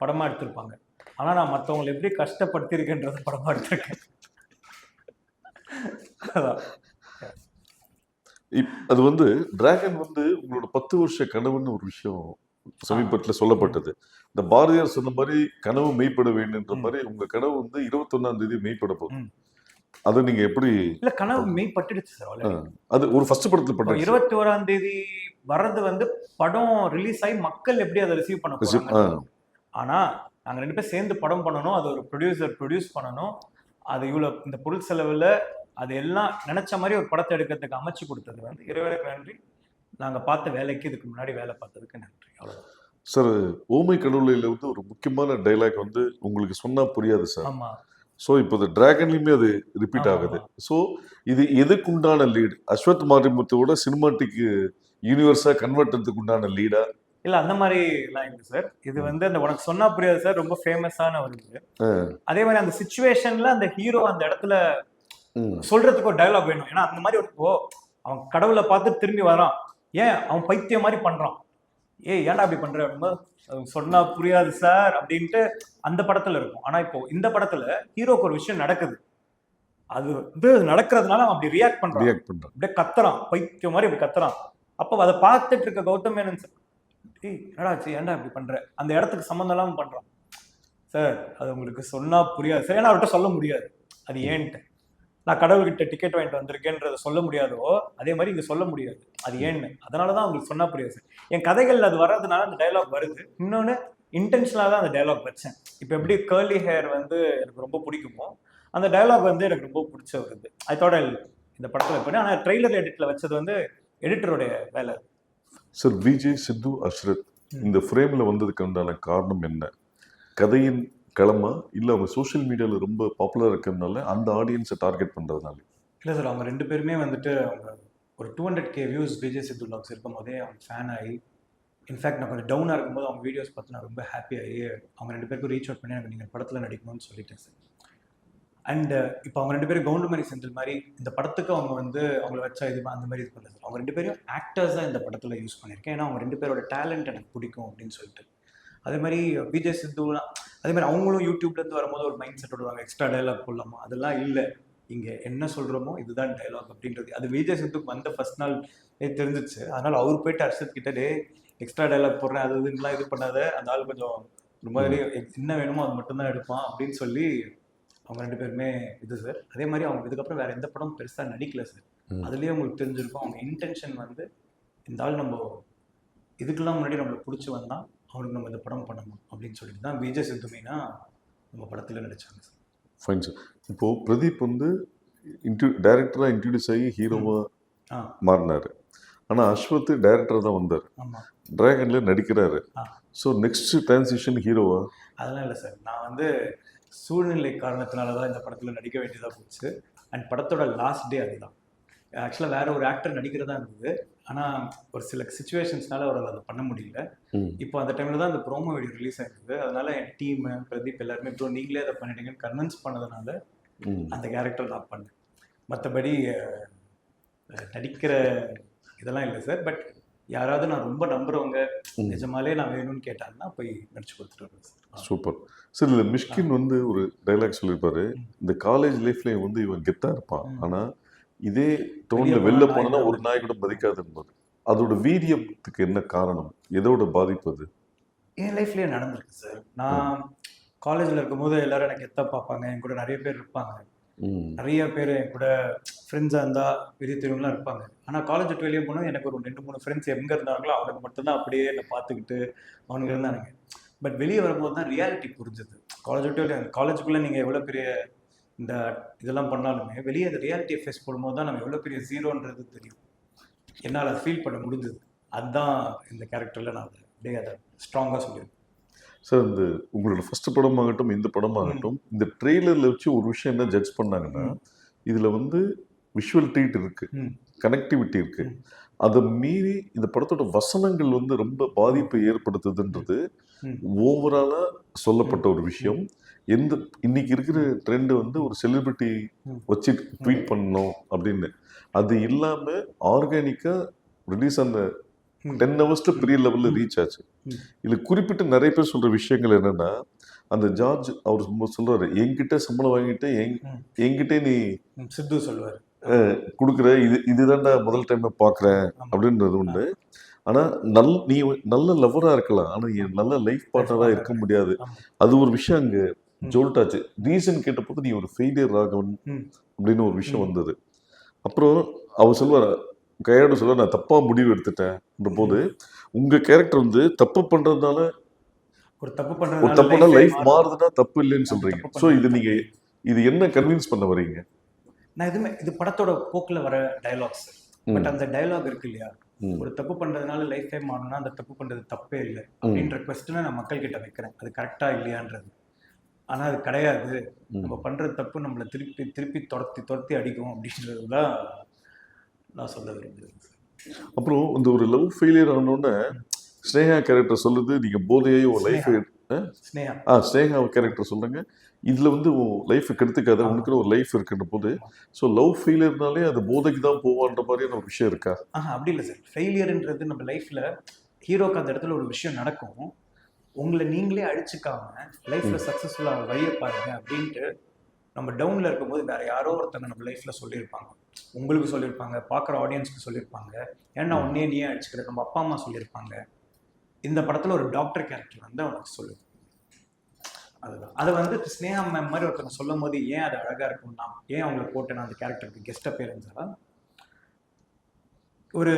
படமா எடுத்திருப்பாங்க. ஆனா நான் மற்றவங்களை எப்படி கஷ்டப்படுத்திருக்கேன்றத படமா எடுத்திருக்கேன். அது வந்து டிராகன் வந்து உங்களோட 10 வருஷ கனவுன்னு ஒரு விஷயம் சமீபத்தில் சொல்லப்பட்டது. இந்த பாரதியார் சொன்ன மாதிரி கனவு மெய்ப்பட வேண்டும்ன்ற மாதிரி உங்க கனவு வந்து 21ஆம் தேதி மெய்ப்பட போகுது. அது நீங்க எப்படி? இல்ல, கனவு மெய்ப்பட்டுடுச்சு சார். அது ஒரு ஃபர்ஸ்ட் படத்துல பட்டு 21ஆம் தேதி வர்றது வந்து படம் ரிலீஸ் ஆகி மக்கள் எப்படி அதை ரிசீவ் பண்ண போறாங்க. ஆனா நாங்க 2 பேரும் சேர்ந்து படம் பண்ணணும், அது ஒரு ப்ரொடியூசர் ப்ரொடியூஸ் பண்ணணும், அது இவ்வளவு இந்த பொருள் செலவுல அது எல்லாம் நினைச்ச மாதிரி ஒரு படத்தை எடுக்கிறதுக்கு அமைச்சு கொடுத்தது வந்து இறைவனுக்கு நன்றி. நாங்க பார்த்த வேலைக்கு இதுக்கு முன்னாடி வேலை பார்த்ததுக்கு நன்றி. அவ்வளவுதான். சார் ஓமை கடவுளையில் வந்து ஒரு முக்கியமான டைலாக் வந்து உங்களுக்கு சொன்னா புரியாது சார். ஆமா ஸோ இப்போ இந்த டிராகன்லையுமே அது ரிப்பீட் ஆமா ஆகுது. ஆமா ஸோ இது எதுக்குண்டான லீட்? அஸ்வத் மாரிமுத்துவோட சினிமாட்டிக் யூனிவர்ஸா கன்வெர்ட் பண்ணதுக்கு உண்டான லீடா? இல்ல அந்த மாதிரி எல்லாம் இல்லை சார். இது வந்து அந்த உனக்கு சொன்னா புரியாது சார், ரொம்ப ஃபேமஸான ஒரு இது. அதே மாதிரி அந்த சுச்சுவேஷன்ல அந்த ஹீரோ அந்த இடத்துல சொல்றதுக்கு ஒரு டயலாக் வேணும். ஏன்னா அந்த மாதிரி இப்போ அவன் கடவுளை பார்த்து திரும்பி வரான், ஏன் அவன் பைத்தியம் மாதிரி பண்றான், ஏய் ஏன்டா அப்படி பண்ற அப்படிங்கும்போது சொன்னா புரியாது சார் அப்படின்ட்டு அந்த படத்துல இருக்கும். ஆனா இப்போ இந்த படத்துல ஹீரோக்கு ஒரு விஷயம் நடக்குது, அது வந்து நடக்கிறதுனால அவன் அப்படி ரியாக்ட் பண்றான், அப்படியே கத்துறான், பைத்தியம் மாதிரி அப்படி கத்துறான். அப்போ அதை பார்த்துட்டு இருக்க கௌதம் மேனன் சார், ஏய் என்னடா ஆச்சு, ஏன்டா இப்படி பண்ற, அந்த இடத்துக்கு சம்மந்தம் இல்லாம பண்றான் சார். அது உங்களுக்கு சொன்னா புரியாது சார். ஏன்னா அவர்கிட்ட சொல்ல முடியாது அது ஏன்ட்டு. நான் கடவுள்கிட்ட டிக்கெட் வாங்கிட்டு வந்திருக்கேன்றத சொல்ல முடியாதோ அதே மாதிரி இங்க சொல்ல முடியாது அது ஏன்னு. அதனாலதான் உங்களுக்கு சொன்னா புரியாது சார். என் கதைகள் அது வர்றதுனால அந்த டைலாக் வருது. இன்னொன்னு இன்டென்ஷனலா தான் அந்த டைலாக் வச்சேன். இப்போ எப்படி கேர்லி ஹேர் வந்து எனக்கு ரொம்ப பிடிக்குமோ அந்த டைலாக் வந்து எனக்கு ரொம்ப பிடிச்ச வருது. அதோட இந்த படத்துல பண்ணி, ஆனா ட்ரெய்லர் எடிட்ல வச்சது வந்து எடிட்டருடைய வேலை. சார் விஜய், சித்து, அஷ்ரத் இந்த ஃப்ரேம்ல வந்ததுக்கு உண்டான காரணம் என்ன? கதையின் களமா இல்ல அவங்க சோஷியல் மீடியால ரொம்ப பாப்புலர் இருக்கிறதுனால அந்த ஆடியன்ஸை டார்கெட் பண்றதுனால? இல்லை சார், அவங்க ரெண்டு பேருமே வந்துட்டு அவங்க ஒரு 200K வியூஸ் விஜய் சித்து வ்ளாக்ஸ் இருக்கும் போதே அவங்க ஃபேன் ஆகி, இன்ஃபேக்ட் நான் கொஞ்சம் டவுனாக இருக்கும்போது அவங்க வீடியோஸ் பார்த்து நான் ரொம்ப ஹாப்பி ஆகி அவங்க ரெண்டு பேருக்கும் ரீச் அவுட் பண்ணி எனக்கு நீங்கள் படத்தில் நடிக்கணும்னு சொல்லிட்டேன் சார். அண்ட் இப்போ அவங்க ரெண்டு பேரும் கவுண்டமணி செந்தில் மாதிரி இந்த படத்துக்கு அவங்க வந்து அவங்கள வச்சா இது அந்த மாதிரி இது பண்ணல சார். அவங்க ரெண்டு பேரும் ஆக்டர்ஸாக இந்த படத்தில் யூஸ் பண்ணியிருக்கேன். ஏன்னா அவங்க ரெண்டு பேரோட டேலண்ட் எனக்கு பிடிக்கும் அப்படின்னு சொல்லிட்டு. அதே மாதிரி விஜய் சித்துலாம் அதே மாதிரி அவங்களும் யூடியூப்லேருந்து வரும்போது ஒரு மைண்ட் செட் விடுவாங்க, எக்ஸ்ட்ரா டைலாக் போடலாமா, அதெல்லாம் இல்லை. இங்கே என்ன சொல்கிறோமோ இதுதான் டைலாக் அப்படின்றது அது விஜய் சித்துக்கு வந்த ஃபர்ஸ்ட் நாள் தெரிஞ்சிச்சு. அதனால் அவர் போயிட்டு அர்ஷத் கிட்ட, டே எக்ஸ்ட்ரா டைலாக் போடுறேன் அது இதுலாம் இது பண்ணாத, அந்த ஆள் கொஞ்சம் ஒரு மாதிரி என்ன வேணுமோ அது மட்டும்தான் எடுப்பான் அப்படின்னு சொல்லி அவங்க ரெண்டு பேருமே இது சார். அதே மாதிரி அவங்க இதுக்கப்புறம் வேற எந்த படம் பெருசாக நடிக்கல சார். அதுலேயே உங்களுக்கு தெரிஞ்சிருக்கும் அவங்க இன்டென்ஷன் வந்து இந்த ஆள் நம்ம இதுக்கெல்லாம் முன்னாடி நம்மளுக்கு பிடிச்சி வந்தால் அவனுக்கு நம்ம இந்த படம் பண்ணணும் அப்படின்னு சொல்லிட்டு தான் விஜய் சித்துமேனா நம்ம படத்தில் நடிச்சாங்க சார். Fine sir. இப்போ பிரதீப் வந்து டைரக்டராக இன்ட்ரடியூஸ் ஆகி ஹீரோவாக மாறினாரு. ஆனால் அஸ்வத் டைரக்டராக தான் வந்தார், டிராகன்ல நடிக்கிறாரு. ஸோ நெக்ஸ்ட் டிரான்சிஷன் ஹீரோவா? அதெல்லாம் இல்லை சார். நான் வந்து சூழ்நிலை காரணத்தினால தான் இந்த படத்தில் நடிக்க வேண்டியதாக போச்சு. அண்ட் படத்தோட லாஸ்ட் டே அதுதான். ஆக்சுவலாக வேற ஒரு ஆக்டர் நடிக்கிறதா இருந்தது, ஆனால் ஒரு சில சுச்சுவேஷன்ஸ்னால அவரால் அதை பண்ண முடியல. இப்போ அந்த டைமில் தான் அந்த ப்ரோமோ வீடியோ ரிலீஸ் ஆகிருந்தது. அதனால என் டீம் பிரதீப் எல்லாருமே ப்ரோ நீங்களே அதை பண்ணிட்டீங்கன்னு கன்வின்ஸ் பண்ணதுனால அந்த கேரக்டர் நான் பண்ணேன். மற்றபடி நடிக்கிற இதெல்லாம் இல்லை சார். பட் யாராவது நான் ரொம்ப நம்புறவங்க நிஜமாலே நான் வேணும்னு கேட்டாங்கன்னா போய் நடிச்சு கொடுத்துட்டு வருவேன் சார். Super sir. இல்லை மிஷ்கின் வந்து ஒரு டைலாக் சொல்லியிருப்பாரு, இந்த காலேஜ் லைஃப்ல வந்து இவன் கெத்தா இருப்பான், ஆனா இதே டோன்ல வெளில போனா ஒரு நாய் கூட மதிக்காது என்பது. அதோட வீரியத்துக்கு என்ன காரணம், எதோட பாதிப்பு அது? என் லைஃப்லயே நடந்திருக்கு சார். நான் காலேஜில் இருக்கும்போது எல்லாரும் எனக்கு கெத்தா பார்ப்பாங்க, என் கூட நிறைய பேர் இருப்பாங்க, நிறைய பேர் என் கூட ஃப்ரெண்ட்ஸாக இருந்தால் பெரிய தெருவுலாம் இருப்பாங்க. ஆனால் காலேஜ் விட்டு வெளியே போனால் எனக்கு ஒரு 2-3 ஃப்ரெண்ட்ஸ் எங்கே இருந்தாங்களோ அவனுக்கு மட்டும்தான் அப்படியே என்னை பார்த்துக்கிட்டு அவனுக்கு இருந்தானுங்க. பட் வெளியே வரும்போது தான் ரியாலிட்டி புரிஞ்சுது. காலேஜ் விட்டு வெளியே காலேஜுக்குள்ளே நீங்கள் எவ்வளோ பெரிய இந்த இதெல்லாம் பண்ணாலுமே வெளியே அந்த ரியாலிட்டியை ஃபேஸ் பண்ணும்போது தான் நம்ம எவ்வளோ பெரிய ஜீரோன்றது தெரியும். என்னால் அதை ஃபீல் பண்ண முடிஞ்சது. அதுதான் இந்த கேரக்டரில் நான் அப்படியே அதை ஸ்ட்ராங்காக சொல்லியிருக்கேன் சார். இந்த உங்களோட ஃபர்ஸ்ட் படமாகட்டும் இந்த படமாகட்டும், இந்த ட்ரெய்லரில் வச்சு ஒரு விஷயம் என்ன ஜட்ஜ் பண்ணாங்கன்னா, இதில் வந்து விஷுவல் ட்ரீட் இருக்கு, கனெக்டிவிட்டி இருக்கு. அதை மீறி இந்த படத்தோட வசனங்கள் வந்து ரொம்ப பாதிப்பை ஏற்படுத்துதுன்றது ஓவராலா சொல்லப்பட்ட ஒரு விஷயம். எந்த இன்னைக்கு இருக்கிற ட்ரெண்ட் வந்து ஒரு செலிபிரிட்டி வச்சு ட்வீட் பண்ணணும் அப்படின்னு, அது இல்லாம ஆர்கானிக்கா ரிலீஸ் அந்த 10 hours பெரிய லெவல்ல ரீச் ஆச்சு. இதுல குறிப்பிட்ட நிறைய பேர் சொல்ற விஷயங்கள் என்னன்னா, அந்த ஜார்ஜ் அவர் சொல்றாரு, என்கிட்ட சம்பளம் வாங்கிட்டு என்கிட்ட நீ சித்து சொல்லுவாரு கொடுக்குற, இதுதான்டா முதல் டைம் பாக்குறேன் அப்படின்றது உண்டு. ஆனா நீ நல்ல லவரா இருக்கலாம், ஆனா என் நல்ல லைஃப் பார்ட்னரா இருக்க முடியாது. அது ஒரு விஷயம் அங்க ஜோல்ட்டாச்சு. ரீசன் கேட்டபோது நீ ஒரு ஃபெயிலியர் ராகவன் அப்படின்னு ஒரு விஷயம் வந்தது. அப்புறம் அவர் சொல்லுவார், கையாடு சொல்ல, நான் தப்பா முடிவு எடுத்துட்டேன் போது உங்க கேரக்டர் வந்து தப்பு பண்றதுனால ஒரு தப்பு லைஃப் மாறுதுன்னா தப்பு இல்லைன்னு சொல்றீங்க. ஸோ இது என்ன கன்வின்ஸ் பண்ண வரீங்க? நான் எதுவுமே இது படத்தோட போக்கில் வர டைலாக்ஸ். பட் அந்த டைலாக் இருக்கு இல்லையா, ஒரு தப்பு பண்றதுனால லைஃப் டைம் ஆகணும்னா அந்த தப்பு பண்றது தப்பே இல்லை அப்படின்ற கொஸ்டினை நான் மக்கள் கிட்ட வைக்கிறேன். அது கரெக்டா இல்லையான்றது. ஆனா அது கிடையாது. நம்ம பண்ற தப்பு நம்மளை திருப்பி திருப்பி துரத்தி அடிக்கும் அப்படின்றது தான் நான் சொல்ல விரும்புகிறேன். அப்புறம் இந்த ஒரு லவ் ஃபெயிலியர் ஆனோடனே ஸ்னேகா கேரக்டர் சொல்லுது நீங்க போதையே உன் லைஃப் ஸ்னேகா ஸ்னேகா கேரக்டர் சொல்லுங்க இதுல வந்து உன் லைஃப் கெடுத்துக்காத உனக்குன்னு ஒரு லைஃப் இருக்குன்ற போது ஸோ லவ் ஃபெயிலியர்னாலே அது போதைக்கு தான் போவான்ற மாதிரியான ஒரு விஷயம் இருக்கா? அப்படி இல்லை சார். ஃபெயிலியர்ன்றது நம்ம லைஃப்ல ஹீரோக்கு அந்த இடத்துல ஒரு விஷயம் நடக்கும், உங்களை நீங்களே அழிச்சுக்காம லைஃப்ல சக்சஸ்ஃபுல்லா வழியை பாருங்க அப்படின்ட்டு நம்ம டவுன்ல இருக்கும்போது வேற யாரோ ஒருத்தங்க நம்ம லைஃப்ல சொல்லியிருப்பாங்க, உங்களுக்கு சொல்லியிருப்பாங்க, பார்க்குற ஆடியன்ஸ்க்கு சொல்லியிருப்பாங்க, ஏன்னா உன்னே நீயே அடிச்சுக்கிற நம்ம அப்பா அம்மா சொல்லியிருப்பாங்க. இந்த படத்துல ஒரு டாக்டர் கேரக்டர் வந்து அவனுக்கு சொல்லுது. அதுதான் அதை வந்து ஸ்னேகா மேம் மாதிரி ஒருத்தவங்க சொல்லும் போது ஏன் அது அழகா இருக்கும்னா, ஏன் அவங்களை போட்டு நான் அந்த கேரக்டருக்கு கெஸ்ட் அப்பியரன்ஸா ஒரு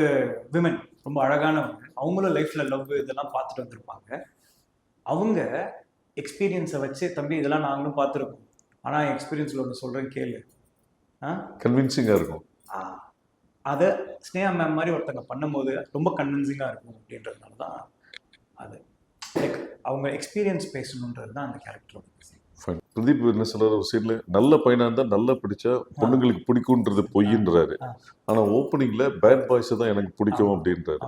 விமன் ரொம்ப அழகானவங்க, அவங்களும் லைஃப்ல லவ் இதெல்லாம் பார்த்துட்டு வந்திருப்பாங்க. அவங்க எக்ஸ்பீரியன்ஸை வச்சு தம்பி இதெல்லாம் நாங்களும் பார்த்துருக்கோம், ஆனா எக்ஸ்பீரியன்ஸ்ல ஒன்று சொல்றேன் கேளு, கன்வின்சிங்கா இருக்கும். அதை ஸ்னேகா மேம் மாதிரி ஒருத்தங்க பண்ணும்போது ரொம்ப கன்வின்சிங்கா இருக்கும் அப்படின்றதுனால தான் அது லைக் அவங்க எக்ஸ்பீரியன்ஸ் பேசணுன்றது தான் அந்த கேரக்டர். பிரதீப் என்ன சொல்றாரு ஒரு சைட்ல, நல்ல பையனா இருந்தா நல்லா பிடிச்சா பொண்ணுங்களுக்கு பிடிக்கும்ன்றது பொய்ன்றாரு, ஆனா ஓப்பனிங்ல பேட் பாய்ஸ் தான் எனக்கு பிடிக்கும் அப்படின்றாரு.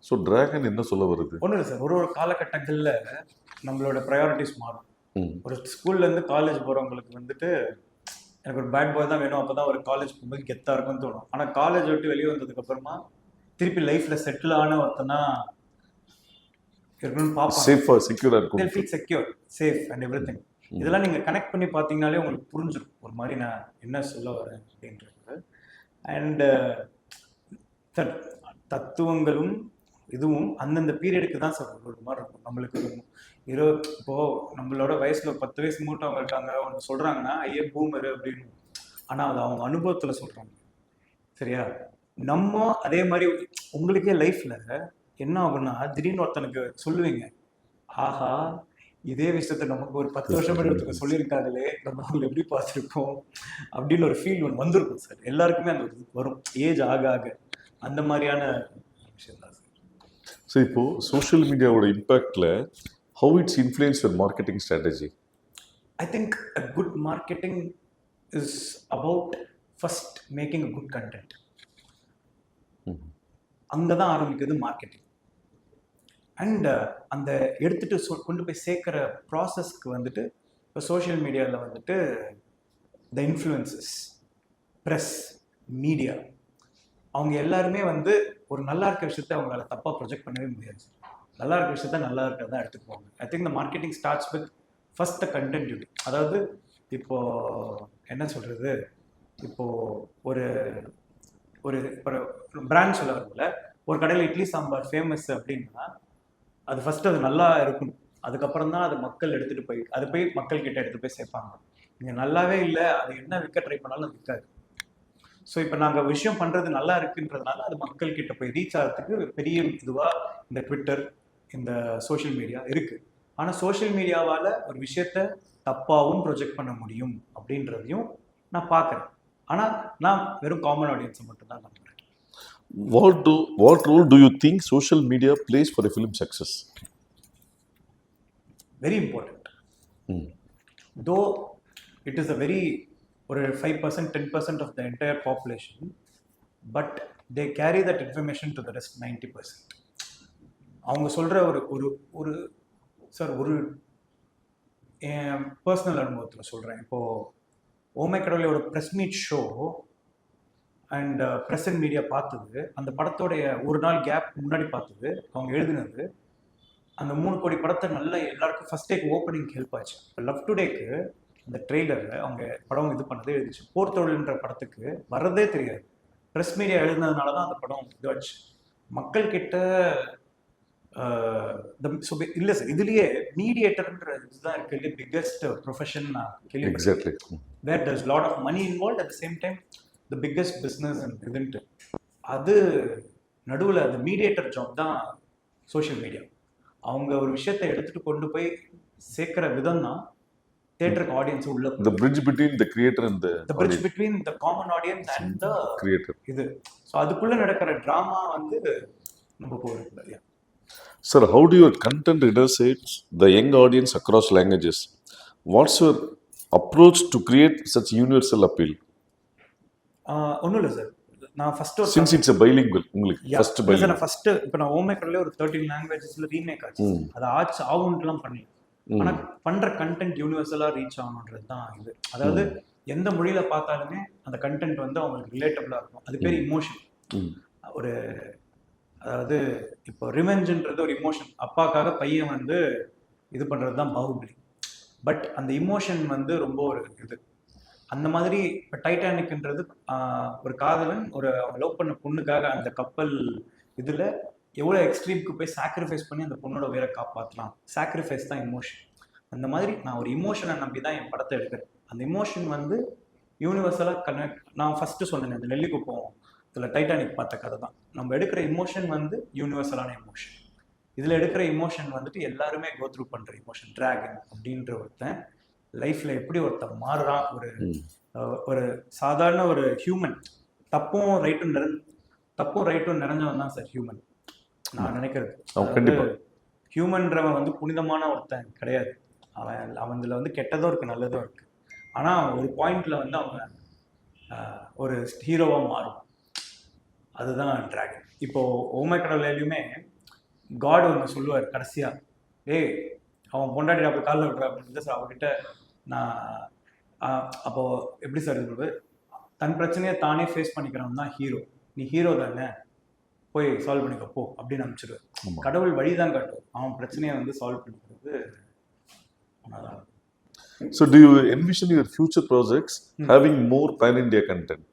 ஸோ டிராகன் என்ன சொல்ல வருது? ஒன்றும் இல்லை சார், ஒரு ஒரு காலகட்டங்களில் நம்மளோட ப்ரையாரிட்டிஸ் மாறும். ஒரு ஸ்கூல்ல இருந்து காலேஜ் போறவங்களுக்கு வந்துட்டு எனக்கு ஒரு பேட் பாய் தான் வேணும், அப்பதான் ஒரு காலேஜ் போகும்போது கெத்தா இருக்கும்னு தோணும். ஆனா காலேஜ் விட்டு வெளியே வந்ததுக்கு அப்புறமா திருப்பி லைஃப்ல செட்டில் ஆன ஒருத்தனா இருக்கணும்னு பார்ப்பாங்க. சேஃபா செக்யூரா இருக்கும். They'll feel secure, safe and everything. இதெல்லாம் நீங்க கனெக்ட் பண்ணி பார்த்தீங்கனாலே உங்களுக்கு புரிஞ்சிடும் ஒரு மாதிரி நான் என்ன சொல்ல வரேன் அப்படின்றது. அண்ட் தத்துவங்களும் இதுவும் அந்தந்த பீரியடுக்கு தான் சார் ஒரு மாதிரி இருக்கும். நம்மளுக்கு இப்போ நம்மளோட வயசுல 10 வயசு மூட்டவங்க இருக்காங்க, அவங்க சொல்றாங்கன்னா ஐயே பூமர் அப்படின்னு, ஆனா அது அவங்க அனுபவத்துல சொல்றாங்க. சரியா? நம்ம அதே மாதிரி உங்களுக்கே லைஃப்ல என்ன ஆகும்னா திடீர்னு ஒருத்தனுக்கு சொல்லுவீங்க, ஆஹா இதே விஷயத்த நமக்கு ஒரு 10 வருஷம் முன்னாடி ஒருத்தங்க சொல்லியிருக்காங்களே, நம்ம அவங்க எப்படி பார்த்துருக்கோம் அப்படின்னு ஒரு ஃபீல் ஒன்று வந்திருக்கும் சார். எல்லாருக்குமே அந்த வரும் ஏஜ் ஆக ஆக. அந்த மாதிரியான விஷயம் தான் சார். ஸோ இப்போ social மீடியாவோட இம்பாக்ட்ல how it's influenced your marketing strategy? I think a good marketing is about first making a good content. அங்கதான் ஆரம்பிக்குது மார்க்கெட்டிங். அண்ட் அந்த எடுத்துட்டு கொண்டு போய் சேர்க்கிற ப்ராசஸ்க்கு வந்துட்டு இப்போ சோஷியல் மீடியாவில் வந்துட்டு த இன்ஃப்ளூயன்சஸ், ப்ரெஸ், மீடியா, அவங்க எல்லாருமே வந்து ஒரு நல்லா இருக்க விஷயத்த அவங்களால தப்பாக ப்ரொஜெக்ட் பண்ணவே முடியாது. நல்லா இருக்க விஷயத்த நல்லா இருக்கிறதா எடுத்துக்குவாங்க. I think the marketing starts with first the content unit. அதாவது இப்போ என்ன சொல்றது, இப்போ ஒரு ஒரு பிராண்ட் சொல்ல வரல, ஒரு கடையில் இட்லி சாம்பார் ஃபேமஸ் அப்படின்னா அது ஃபர்ஸ்ட் அது நல்லா இருக்கணும், அதுக்கப்புறம் தான் அது மக்கள் எடுத்துட்டு போய் அது போய் மக்கள் கிட்ட எடுத்து போய் சேர்ப்பாங்க. நீங்க நல்லாவே இல்லை, அது என்ன விற்க ட்ரை பண்ணாலும் அது விற்காது. ஸோ இப்போ நாங்கள் விஷயம் பண்றது நல்லா இருக்குன்றதுனால அது மக்கள் கிட்ட போய் ரீச் ஆகிறதுக்கு பெரிய இதுவா இந்த ட்விட்டர், இந்த சோஷியல் மீடியா இருக்கு. ஆனா சோஷியல் மீடியாவால ஒரு விஷயத்த தப்பாவும் ப்ரொஜெக்ட் பண்ண முடியும் அப்படின்றதையும் நான் பார்க்குறேன். ஆனா நான் வெறும் காமன் ஆடியன்ஸை மட்டும் தான் நம்புறேன். What role do you think social media plays for a film success? Very important. Though it is a very ஒரு 5%, 10% of the entire population, but they carry that information to the rest 90%. அவங்க சொல்ற ஒரு ஒரு ஒரு sir ஒரு என் personal அனுபவத்தில் சொல்கிறேன். இப்போது ஓமை கடவுளையோட press meet show and press and media பார்த்தது, அந்த படத்தோடைய ஒரு நாள் கேப் முன்னாடி பார்த்தது, அவங்க எழுதினது, அந்த 3 கோடி படத்தை நல்ல எல்லாருக்கும் ஃபர்ஸ்ட் டேக்கு ஓப்பனிங் ஹெல்ப் ஆச்சு. இப்போ லவ் டுடேக்கு அந்த ட்ரெய்லரில் அவங்க படம் இது பண்ணதே எழுதிச்சு. போர்த்தொழில்ன்ற படத்துக்கு வர்றதே தெரியாது, ப்ரெஸ் மீடியா எழுதினதுனால தான் அந்த படம் இதுவாச்சு. மக்கள்கிட்ட இல்லை சார், இதுலயே மீடியேட்டர்ன்ற இதுதான் இருக்கிறது பிக்கஸ்ட் ப்ரொஃபஷன் நான் கேள்விப்பட்டேன். Where does lot of money involve, at the same time the biggest business and இதுன்ட்டு. அது நடுவில் அந்த மீடியேட்டர் ஜாப் தான் சோஷியல் மீடியா. அவங்க ஒரு விஷயத்தை எடுத்துட்டு கொண்டு போய் சேர்க்கிற விதம் தான் தியேட்டருக்கு ஆடியன்ஸ் உள்ள the bridge between the creator and the bridge between the common audience and the creator. இது ஸோ அதுக்குள்ள நடக்கிற ட்ராமா வந்து நம்ம போகிறது. Sir, how do your content resonates the young audience across languages? What's your approach to create such universal appeal? ஒன்றும் இல்லை sir, நான் first ஒரு Since it's a bilingual, உங்களுக்கு first சார் bilingual. நான் ஃபர்ஸ்ட் இப்போ நான் ஓமேக்கர்லேயே ஒரு 13 லாங்குவேஜஸ்ல ரீமேக் ஆச்சு. அது ஆகுன்ட்டுலாம் பண்ணல. ஆனா பண்ற கண்டென்ட் யூனிவர்சலா ரீச் ஆகணுன்றது தான் இது. அதாவது எந்த மொழியில பார்த்தாலுமே அந்த கண்டென்ட் வந்து அவங்களுக்கு ரிலேட்டபிளா இருக்கும். அது பேர் இமோஷன். ஒரு அதாவது இப்போ ரிவெஞ்சுன்றது ஒரு இமோஷன். அப்பாக்காக பையன் வந்து இது பண்றது தான் பாகுபலி. பட் அந்த இமோஷன் வந்து ரொம்ப ஒரு இது. அந்த மாதிரி இப்போ டைட்டானிக்ன்றது ஒரு காதலன் ஒரு லவ் பண்ண பொண்ணுக்காக அந்த கப்பல் இதுல எவ்வளோ எக்ஸ்ட்ரீம்க்கு போய் சாக்ரிஃபைஸ் பண்ணி அந்த பொண்ணோட உயிரை காப்பாற்றலாம். சாக்ரிஃபைஸ் தான் இமோஷன். அந்த மாதிரி நான் ஒரு இமோஷனை நம்பி தான் என் படத்தை எடுக்கிறேன். அந்த இமோஷன் வந்து யூனிவர்சலாக கனெக்ட். நான் ஃபஸ்ட்டு சொன்னேன் அந்த நெல்லிக்குப்பம் இதில் டைட்டானிக் பார்த்த கதை தான். நம்ம எடுக்கிற இமோஷன் வந்து யூனிவர்சலான இமோஷன். இதில் எடுக்கிற இமோஷன் வந்துட்டு எல்லாருமே கோ த்ரூ பண்ணுற இமோஷன். டிராகன் அப்படின்ற ஒருத்தன் லைஃப்பில் எப்படி ஒருத்தன் மாறுறான். ஒரு சாதாரண ஒரு ஹியூமன். தப்பும் ரைட்டும் நிறைஞ்சவன் தான் சார் ஹியூமன் நான் நினைக்கிறது. ஹியூமன்றவன் வந்து புனிதமான ஒருத்தன் கிடையாது. அவன்ல வந்து கெட்டதும் இருக்கு நல்லதும் இருக்கு. ஆனா ஒரு பாயிண்ட்ல வந்து அவன் ஒரு ஹீரோவா மாறும். அதுதான் டிராகன். இப்போ ஓமைக்கடலையுமே காட் ஒன்று சொல்லுவார் கடைசியா, ஏய் அவன் பொண்டாட்டி அப்படி காலில் விட்டுற அப்படின்னு சார் அவர்கிட்ட நான் அப்போ எப்படி சார் இது தன் பிரச்சனையை தானே ஃபேஸ் பண்ணிக்கிறவன் தான் ஹீரோ. நீ ஹீரோ தானே போய் சால்வ் பண்ணிக்க போ அப்படின்னு அனுப்பிச்சிடுவேன். கடவுள் வழிதான் காட்டுவோம், அவன் பிரச்சனையை வந்து சால்வ் பண்ணிக்கிறது. So do you envision your future projects having more pan-India content?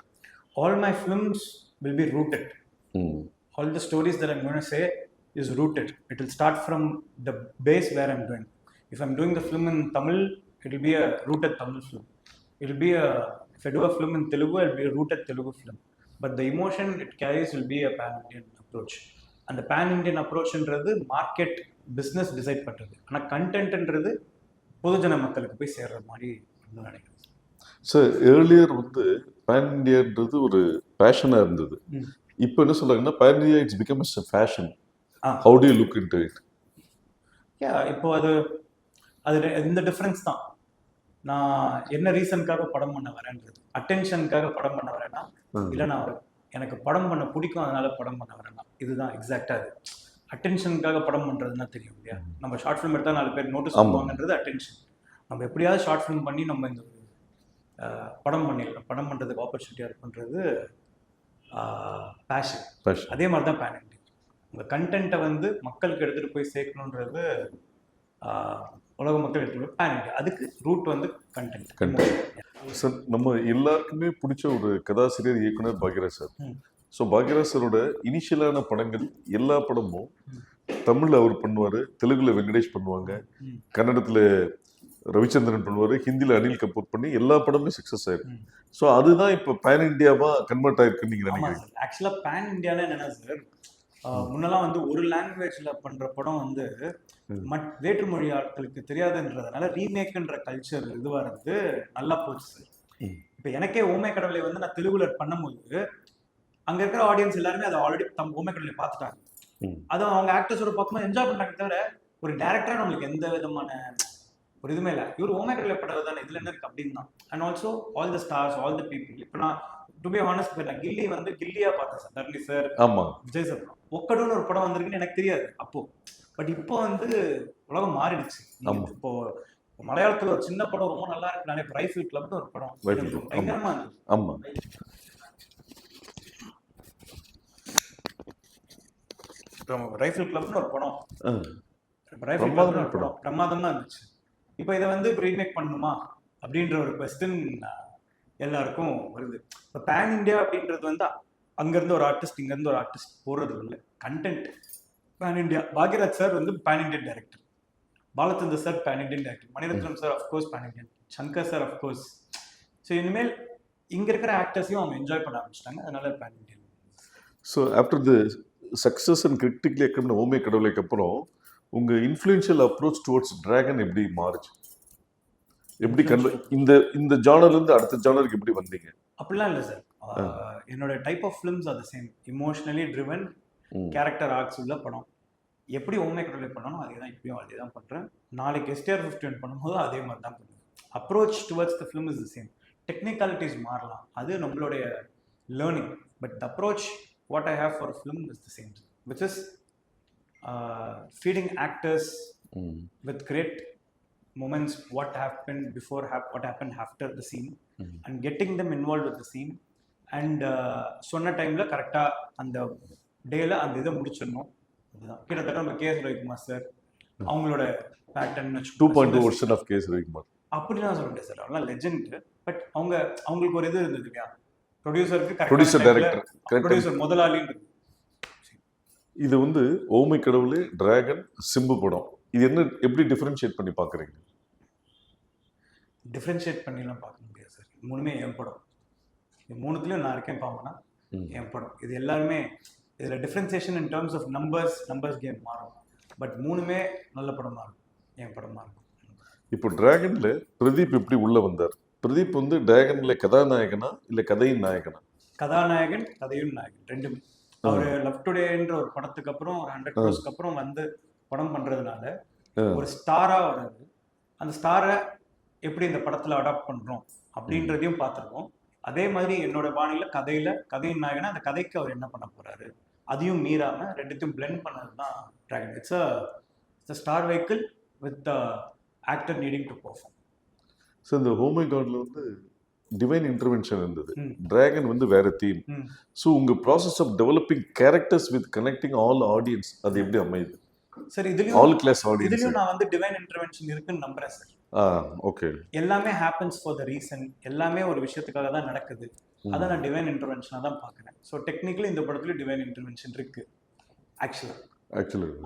All my films will be rooted. All the stories that I'm going to say is rooted. It will start from the base where I'm doing. If I'm doing the film in Tamil, it will be a rooted Tamil film. It will be if I do a film in Telugu, it will be a rooted Telugu film. But the emotion it carries will be a pan-Indian approach. And the pan-Indian approach என்றது market business decide பண்ணுறது. ஆனால் கண்டென்ட்ன்றது பொதுஜன மக்களுக்கு போய் சேர்ற மாதிரி நினைக்கிறேன். சார் ஏர்லியர் வந்து பேன் இண்டியான்றது ஒரு பேஷனாக இருந்தது. இப்போ என்ன சொல்றாங்கன்னா pan India it's become a fashion. How do you look into it? இப்போ அது இந்த டிஃப்ரென்ஸ் தான். நான் என்ன ரீசனுக்காக படம் பண்ண வரேன்றது. அட்டென்ஷனுக்காக படம் பண்ண வரேன்னா இல்லை நான் எனக்கு படம் பண்ண பிடிக்கும் அதனால படம் பண்ண வரேன்னா இதுதான் எக்ஸாக்டாக அது. அட்டென்ஷனுக்காக படம் பண்ணுறதுன்னா தெரியும் இல்லையா. நம்ம ஷார்ட் ஃபிலிம் எடுத்தால் 4 பேர் நோட்டீஸ் பண்ணுவாங்கன்றது அட்டென்ஷன். நம்ம எப்படியாவது ஷார்ட் ஃபிலிம் பண்ணி நம்ம இந்த படம் பண்ணிடலாம், படம் பண்ணுறதுக்கு ஆப்பர்ச்சுனிட்டியாக இருக்குன்றது பேஷன். அதே மாதிரி தான் பேன் இண்டியா. உங்கள் கண்டென்ட்டை வந்து மக்களுக்கு எடுத்துகிட்டு போய் சேர்க்கணுன்றது உலக மக்கள் எடுத்துகிட்டு பேன் இண்டியா. அதுக்கு ரூட் வந்து கண்டென்ட். சார் நம்ம எல்லாருக்குமே பிடிச்ச ஒரு கதாசிரியர் இயக்குனர் பாக்யராஜ் சார். ஸோ பாக்யராஜ் சாரோட இனிஷியலான படங்கள் எல்லா படமும் தமிழில் அவர் பண்ணுவார், தெலுங்குல வெங்கடேஷ் பண்ணுவாங்க, கன்னடத்தில் ரவிச்சந்திரன் பண்ணுவார், ஹிந்தியில் அனில் கபூர் பண்ணி எல்லா படமே சக்ஸஸ் ஆயிருக்கு. ஸோ அதுதான் இப்போ பேன் இண்டியாவா கன்வெர்ட் ஆயிருக்குன்னு நீங்கள் நினைக்கிறீங்க? ஆக்சுவலாக பேன் இண்டியாவில் என்னன்னா சார், முன்னெல்லாம் வந்து ஒரு லாங்குவேஜ்ல பண்ற படம் வந்து வேற்று மொழி ஆட்களுக்கு தெரியாதுன்றதுனால ரீமேக்ன்ற கல்ச்சர் இதுவா இருந்து நல்லா போச்சு சார். இப்போ எனக்கே ஓமை கடவுளை வந்து நான் தெலுங்குல பண்ணும்போது அங்க இருக்கிற ஆடியன்ஸ் எல்லாருமே அதை ஆல்ரெடி ஓமை கடவுளை பார்த்துட்டாங்க. அதுவும் அவங்க ஆக்டர்ஸோட பார்க்கும்போது என்ஜாய் பண்றாங்க. தவிர ஒரு டேரக்டரா நம்மளுக்கு எந்த விதமான ஒரு இதுவுமே இல்லை. இவர் ஓமை கடவுளை படம் தானே இதுல என்ன இருக்கு அப்படின்னு தான். And also all the stars all the people. இப்போ நான் டு பி ஹானஸ்ட் நான் கில்லி வந்து கில்லியா பார்த்தேன் சார். தர்லி சார், விஜய் சார் ஒக்கடுன்னு ஒரு படம் வந்திருக்குன்னு எனக்கு தெரியாது அப்போ. பட் இப்போ வந்து உலகம் மாறிடுச்சு. இப்போ மலையாளத்துல ஒரு சின்ன படம் ரொம்ப நல்லா இருக்கு. நானே ரைஃபிள் கிளப்னு ஒரு படம் பயங்கரமா இருந்துச்சு. ரைஃபிள் கிளப்னு ஒரு படம் பிரமாதமா இருந்துச்சு. இப்போ இதை வந்து ரீமேக் பண்ணணுமா அப்படின்ற ஒரு கொஸ்டின் எல்லாருக்கும் வருது. இப்போ பேன் இண்டியா அப்படின்றது வந்து அங்கேருந்து ஒரு ஆர்டிஸ்ட் இங்கேருந்து ஒரு ஆர்டிஸ்ட் போடுறது இல்லை. Content pan India. Bhagyaraj sir வந்து pan Indian director, Balachander sir pan Indian director, Mani Ratnam sir of course pan Indian, Shankar sir of course. So இனிமேல் இங்கே இருக்கிற ஆக்டர்ஸையும் அவங்க என்ஜாய் பண்ண ஆரம்பிச்சிட்டாங்க. அதனால pan Indian. So after the success and critically acclaimed oh my கடவுளைக்கு அப்புறம் உங்கள் இன்ஃப்ளூயன்ஷியல் அப்ரோச் டுவர்ட்ஸ் டிராகன் எப்படி மாறுச்சு? எப்படி இந்த ஜானர்லேருந்து அடுத்த ஜானருக்கு எப்படி வந்தீங்க? அப்படிலாம் இல்லை சார். என்னோட டைப் ஆஃப் ஃபிலிம்ஸ் அது same. Emotionally driven, character arcs உள்ள படம். எப்படி ஹோம் மேக்கர் பண்ணணும் அதே தான் இப்பயும் அதே தான் பண்ணுறேன். நாளைக்கு STR 51 பண்ணும்போது அதே மாதிரி தான் பண்ணுவேன். Approach towards the film is the same. Technicalities மாறலாம், அது நம்மளுடைய learning. But the approach what I have for film is the same, which is feeding actors with great moments, what happened before, what happened after the scene, and getting them involved with the scene, and சொன்ன டைம்ல கரெக்டா அந்த டேல அந்த இதை முடிச்சிடணும். அதுதான் கிட்டத்தட்ட நம்ம கேஎஸ் ரவிக்குமார் சார் அவங்களோட பேட்டர்ன் 2.2 வருஷன் ஆஃப் கேஎஸ் ரவிக்குமார் அப்படிலாம் சொல்லிட்டேன் சார். அவங்களாம் லெஜெண்ட். பட் அவங்களுக்கு ஒரு இது இருந்தது இல்லையா, ப்ரொடியூசருக்கு ப்ரொடியூசர் டைரக்டர் ப்ரொடியூசர் முதலாளின்றது. இது வந்து ஓமை கடவுளே, டிராகன், சிம்பு படம், இது என்ன எப்படி டிஃபரன்ஷியேட் பண்ணி பார்க்குறீங்க? டிஃப்ரென்ஷியேட் பண்ணிலாம் பார்க்க முடியாது சார். மூணுமே என் படம். இது மூணுத்துலேயும் நான் இருக்கேன் பாவனா, என் படம். இது எல்லாருமே இதில் differentiation in terms of numbers game மாறும். பட் மூணுமே நல்ல படமாக இருக்கும், என் படமாக இருக்கும். இப்போ டிராகன்ல பிரதீப் எப்படி உள்ள வந்தார்? பிரதீப் வந்து டிராகன்ல கதாநாயகனா இல்லை கதையின் நாயகனா? கதாநாயகன், கதையும் நாயகன் ரெண்டுமே. அவர் லவ் டுடேன்ற ஒரு படத்துக்கு அப்புறம் ஒரு 100 crores அப்புறம் வந்து படம் பண்றதுனால ஒரு ஸ்டாரா வராது. அந்த ஸ்டாரை எப்படி இந்த படத்துல அடாப்ட் பண்றோம் அப்படின்றதையும் பார்த்துருக்கோம். அதே மாதிரி என்னோட பாணியில கதையின் நாயகனா அந்த கதைக்கு அவர் என்ன பண்ண போறாரு அதையும் மீறாம ரெண்டுத்தையும் பிளெண்ட் பண்ணது தான் dragon. It's a star vehicle with actor needing to perform. So இந்த ஹோமை காட்ல வந்து டிவைன் இன்டர்வென்ஷன் இருந்தது, டிராகன் வந்து வேற தீம். ஸோ உங்க process of developing characters with connecting all audience அது எப்படி அமையுது சார்? இதுலயும் ஆல் கிளாஸ் ஆடியன்ஸ் இதுலயும் நான் வந்து டிவைன் இன்டர்வென்ஷன் இருக்குன்னு நம்புறேன் சார். ஓகே, எல்லாமே ஹேப்பன்ஸ் ஃபார் த ரீசன், எல்லாமே ஒரு விஷயத்துக்காக தான் நடக்குது. அதை நான் டிவைன் இன்டர்வென்ஷனாக தான் பார்க்குறேன். ஸோ டெக்னிக்கலி இந்த படத்துல டிவைன் இன்டர்வென்ஷன் இருக்கு ஆக்சுவலா.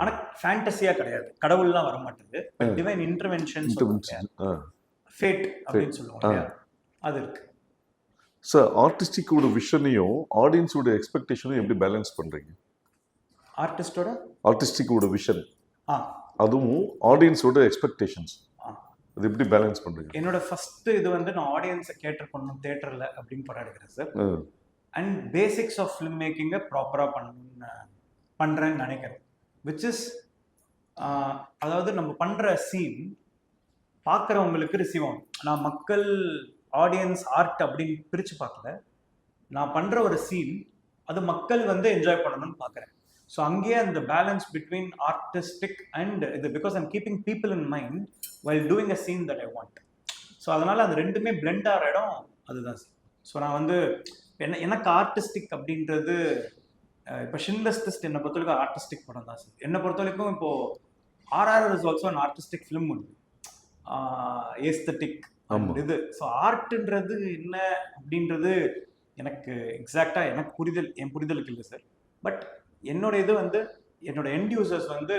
ஆனா ஃபேண்டசியா கிடையாது, கடவுள்லாம் வர மாட்டேங்குது. டிவைன் இன்டர்வென்ஷன், ஃபேட் அப்படின்னு சொல்லுவாங்க, அது இருக்கு. சார் ஆர்டிஸ்டிக்கோட விஷனையும் ஆடியன்ஸோட எக்ஸ்பெக்டேஷனும் எப்படி பேலன்ஸ் பண்றீங்க? ஆர்டிஸ்டிக்கோட விஷன் அதுவும் ஆடியன்ஸோட எக்ஸ்பெக்டேஷன்ஸ் அது எப்படி பேலன்ஸ் பண்றீங்க? என்னோட ஃபர்ஸ்ட் இது வந்து நான் ஆடியன்ஸை கேட்டர் பண்ணணும் தியேட்டர்ல அப்படின்னு படம் எடுக்கிறேன் சார். அண்ட் பேசிக்ஸ் ஆஃப் ஃபிலிம் மேக்கிங்கை ப்ராப்பரா பண்றேன்னு நினைக்கிறேன். விச் இஸ் அதாவது நம்ம பண்ற சீன் பார்க்குறவங்களுக்கு ரிசீவ் ஆகும். நான் மக்கள், ஆடியன்ஸ், ஆர்ட் அப்படின்னு பிரித்து பார்க்கல. நான் பண்ணுற ஒரு சீன் அது மக்கள் வந்து என்ஜாய் பண்ணணும்னு பார்க்குறேன். ஸோ அங்கேயே அந்த பேலன்ஸ் பிட்வீன் ஆர்டிஸ்டிக் அண்ட் இது, because I'm keeping people in mind while doing a scene that I want. So அதனால் அது ரெண்டுமே பிளெண்ட் ஆகிற இடம் அதுதான் சார். ஸோ நான் வந்து எனக்கு ஆர்டிஸ்டிக் அப்படின்றது இப்போ ஷின்லெஸ் லிஸ்ட் என்னை பொறுத்த வரைக்கும் ஆர்டிஸ்டிக் படம் தான் சார். என்னை பொறுத்த வரைக்கும் இப்போது RRR is also an artistic film ஒன்று, ஏஸ்தட்டிக் இது. ஸோ ஆர்ட்ன்றது என்ன அப்படின்றது எனக்கு எக்ஸாக்டா எனக்கு என் புரிதலுக்கு இல்லை சார். பட் என்னோட இது வந்து என்னோட எண்ட் யூசர்ஸ் வந்து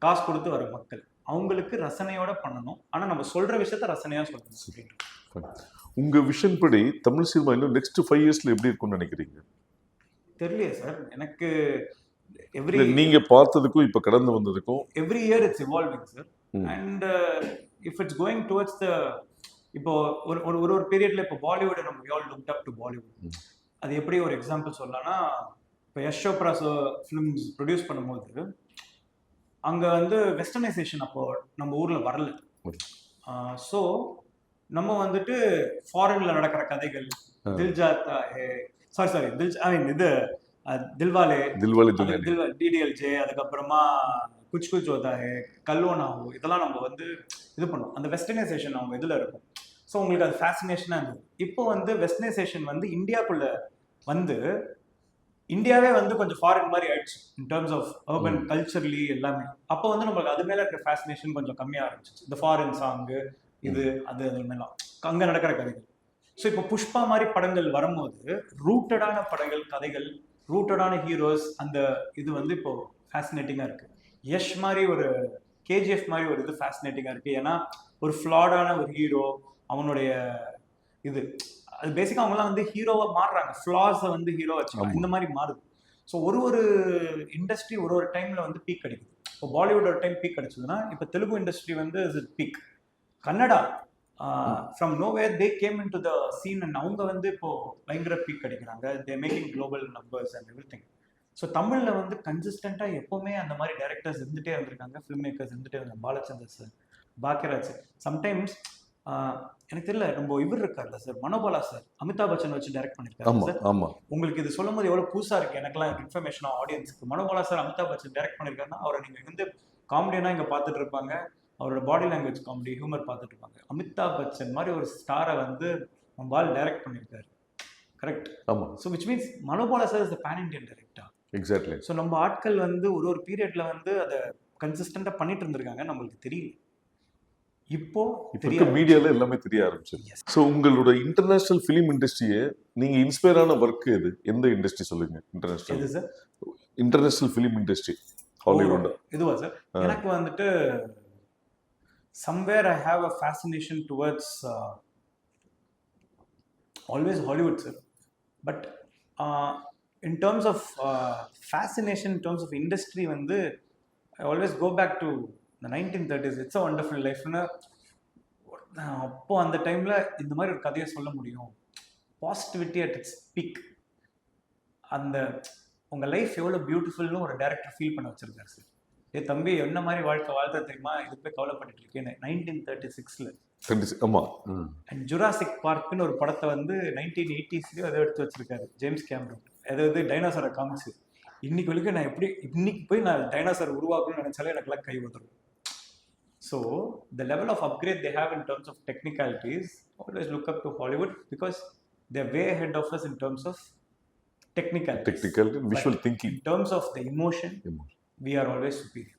காசு கொடுத்து வர மக்கள், அவங்களுக்கு ரசனையோட பண்ணணும். ஆனா நம்ம சொல்ற விஷயத்த ரசனையா சொல்லணும். உங்க விஷன் படி தமிழ் சினிமா இன்னும் நெக்ஸ்ட் 5 இயர்ஸ்ல எப்படி இருக்கும்னு நினைக்கிறீங்க? தெரியலையே சார் எனக்கு. நீங்க பார்த்ததுக்கும் இப்ப கடந்து வந்ததுக்கும் every year it's evolving sir. And if it's going towards the, இப்போ ஒரு பீரியட்ல இப்போ பாலிவுட் நம்ம we all looked up to Bollywood. அது எப்படி ஒரு எக்ஸாம்பிள் சொல்லலாம்னா, இப்போ யஷ் சோப்ரா ஃபிலிம்ஸ் ப்ரொடியூஸ் பண்ணும்போது அங்கே வந்து வெஸ்டர்னைசேஷன் அப்போ நம்ம ஊரில் வரல. ஸோ நம்ம வந்துட்டு ஃபாரின்ல நடக்கிற கதைகள், தில்வாலே, DDLJ, அதுக்கப்புறமா குச் குச் ஹோதா ஹே, கல்வோனா ஹோ, இதெல்லாம் நம்ம வந்து இது பண்ணுவோம். அந்த வெஸ்டர்னைசேஷன் அவங்க இதில் இருக்கும். ஸோ உங்களுக்கு அது ஃபேசினேஷனாக இருந்தது. இப்போ வந்து வெஸ்டர்னைசேஷன் வந்து இந்தியாவுக்குள்ள வந்து இந்தியாவே வந்து கொஞ்சம் ஃபாரின் மாதிரி ஆயிடுச்சு இன் டர்ம்ஸ் ஆஃப் அர்பன் கல்ச்சர்லி எல்லாமே. அப்போ வந்து நம்மளுக்கு அது மேலே இருக்கிற ஃபேசினேஷன் கொஞ்சம் கம்மியாக ஆரம்பிச்சிச்சு. இந்த ஃபாரின் சாங்கு இது அது மேலாம் அங்கே நடக்கிற கதைகள். ஸோ இப்போ புஷ்பா மாதிரி படங்கள் வரும்போது ரூட்டடான படங்கள், கதைகள், ரூட்டடான ஹீரோஸ், அந்த இது வந்து இப்போ ஃபேசினேட்டிங்காக இருக்கு. யஷ் மாதிரி ஒரு KGF மாதிரி ஒரு இது ஃபேசினேட்டிங்காக இருக்கு. ஏன்னா ஒரு ஃப்ளாடான ஒரு ஹீரோ, அவனுடைய இது அது பேசிக்காக அவங்களாம் வந்து ஹீரோவை மாறுறாங்க, ஃப்ளாஸை வந்து ஹீரோ வச்சுக்கலாம், இந்த மாதிரி மாறுது. ஸோ ஒரு இண்டஸ்ட்ரி ஒரு டைம்ல வந்து பீக் அடிக்குது. இப்போ பாலிவுட் ஒரு டைம் பீக் அடிச்சதுன்னா இப்போ தெலுங்கு இண்டஸ்ட்ரி வந்து peak. Kannada from nowhere they came in to the scene and அவங்க வந்து இப்போ பயங்கர பீக் அடிக்கிறாங்க. They making global numbers and every thing தமிழில் வந்து கன்சிஸ்டண்ட்டாக எப்போவுமே அந்த மாதிரி டைரக்டர்ஸ் இருந்துகிட்டே இருந்திருக்காங்க, ஃபிலிம் மேக்கர்ஸ் இருந்துகிட்டே இருந்தாங்க. Balachander sir, Bhagyaraj sir. Sometimes எனக்கு தெரியல, நம்ம இவர் இருக்கார்ல சார், மனோபாலா சார், அமிதாப் பச்சன் வச்சு டைரக்ட் பண்ணியிருக்காரு ஆமா சார். ஆமா உங்களுக்கு இது சொல்லும் போது எவ்வளோ புதுசாக இருக்குது எனக்குலாம் இன்ஃபர்மேஷனாக ஆடியன்ஸுக்கு. மனோபாலா சார் அமிதாப் பச்சன் டைரக்ட் பண்ணியிருக்காருன்னா அவரை நீங்கள் வந்து காமெடியனாக இங்கே பார்த்துட்டு இருப்பாங்க, அவரோட பாடி லாங்குவேஜ் காமெடி ஹியூமர் பார்த்துட்டு இருப்பாங்க. அமிதாப் பச்சன் மாதிரி ஒரு ஸ்டாரை வந்து நம்மளால் டைரக்ட் பண்ணியிருக்காரு. கரெக்ட். ஆமா. So which means Manobala sir is the pan Indian director. Exactly. So நம்ம ஆட்கள் வந்து ஒரு பீரியட்ல வந்து அதை கன்சிஸ்டண்டாக பண்ணிட்டு இருந்திருக்காங்க, நம்மளுக்கு தெரியல. இப்போ இருக்க மீடியால எல்லாமே தெரிய ஆரம்பிச்சிருக்கு. ஸோ உங்களோட இன்டர்நேஷனல் ஃபிலிம் இண்டஸ்ட்ரியை நீங்க இன்ஸ்பயர் ஆன ஒர்க் எது? எந்த இண்டஸ்ட்ரி சொல்லுங்க? இன்டர்நேஷனல் எது sir? International film industry Hollywood. இதுவா சார்? எனக்கு வந்துட்டு somewhere I have a fascination towards always Hollywood, sir. But in terms of fascination, in terms of industry, வந்து I always go back to the 1930s. It's a wonderful life. அப்போ அந்த டைம்ல இந்த மாதிரி ஒரு கதையை சொல்ல முடியும். Positivity at it's peak. அந்த உங்க லைஃப் எவ்வளோ பியூட்டிஃபுல்னு ஒரு டைரக்டர் ஃபீல் பண்ண வச்சிருக்காரு சார். ஏ தம்பி, என்ன மாதிரி வாழ்க்கை வாழ்த்த தெரியுமா, இது போய் கவலைப்பட்டு இருக்கேன். 1936ல. ஆமா. அண்ட் ஜுராசிக் பார்க்னு ஒரு படத்தை வந்து 1980ஸ்லயும் அதை எடுத்து வச்சிருக்காரு ஜேம்ஸ் கேமரூன். அதாவது டைனோசரை காமிச்சு. இன்னைக்கு வரைக்கும் நான் இன்னைக்கு போய் நான் டைனோசர் உருவாக்கணும்னு நினைச்சாலே எனக்குலாம் கை வந்துடும். So the level of upgrade they have in terms of technicalities, always look up to Hollywood because they way head of us in terms of technical visual thinking. In terms of the emotion we are always superior.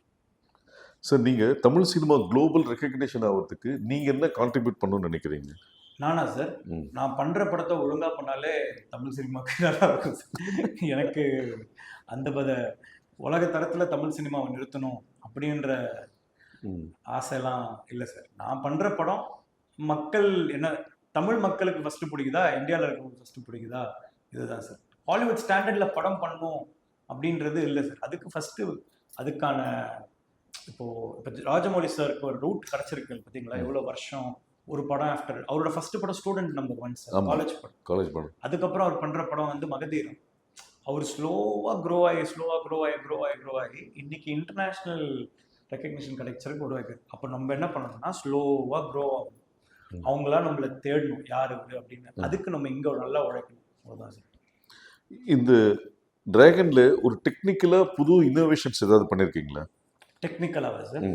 Sir, நீங்க Tamil cinema global recognition ஆகிறதுக்கு நீங்க என்ன contribute பண்ணணும்னு நினைக்கிறீங்க? நானா sir? நான் பண்ற படத்தை ஒழுங்கா பண்ணாலே தமிழ் சினிமாவுக்கு நல்லா இருக்கும் சார். எனக்கு அந்த உலக தரத்துல தமிழ் சினிமாவை நிறுத்தணும் அப்படின்ற ஆசையெல்லாம் இல்லை சார். நான் பண்ற படம் மக்கள் என்ன, தமிழ் மக்களுக்கு ஃபர்ஸ்ட் பிடிக்குதா, இந்தியாவில் இருக்கவங்களுக்கு ஃபர்ஸ்ட் பிடிக்குதா, இதுதான் சார். ஹாலிவுட் ஸ்டாண்டர்ட்ல படம் பண்ணணும் அப்படின்றது இல்லை சார். அதுக்கு ஃபர்ஸ்ட் அதுக்கான இப்போ ராஜமௌலி சாருக்கு ஒரு ரூட் கிடைச்சிருக்கு பார்த்தீங்களா, எவ்வளோ வருஷம் ஒரு படம். ஆஃப்டர் அவரோட ஃபர்ஸ்ட் படம் ஸ்டூடெண்ட் நம்பர் 1 சார், காலேஜ் படம். அதுக்கப்புறம் அவர் பண்ற படம் வந்து மகதீரம். அவர் ஸ்லோவா க்ரோ ஆகி இன்னைக்கு இன்டர்நேஷ்னல் ரெக்கக்னிஷன் கிடைச்சதுக்கு உருவாக்குது. அப்போ நம்ம என்ன பண்ணணும்னா ஸ்லோவா க்ரோ ஆகும், அவங்களாம் நம்மளை தேடணும் யாரு அப்படின்னு. அதுக்கு நம்ம இங்க நல்லா உழைக்கணும், அவ்வளோதான் சார். இந்த டிராகன்ல ஒரு டெக்னிக்கலா புது இன்னோவேஷன்ஸ் ஏதாவது பண்ணிருக்கீங்களா? டெக்னிக்கலாவா சார்?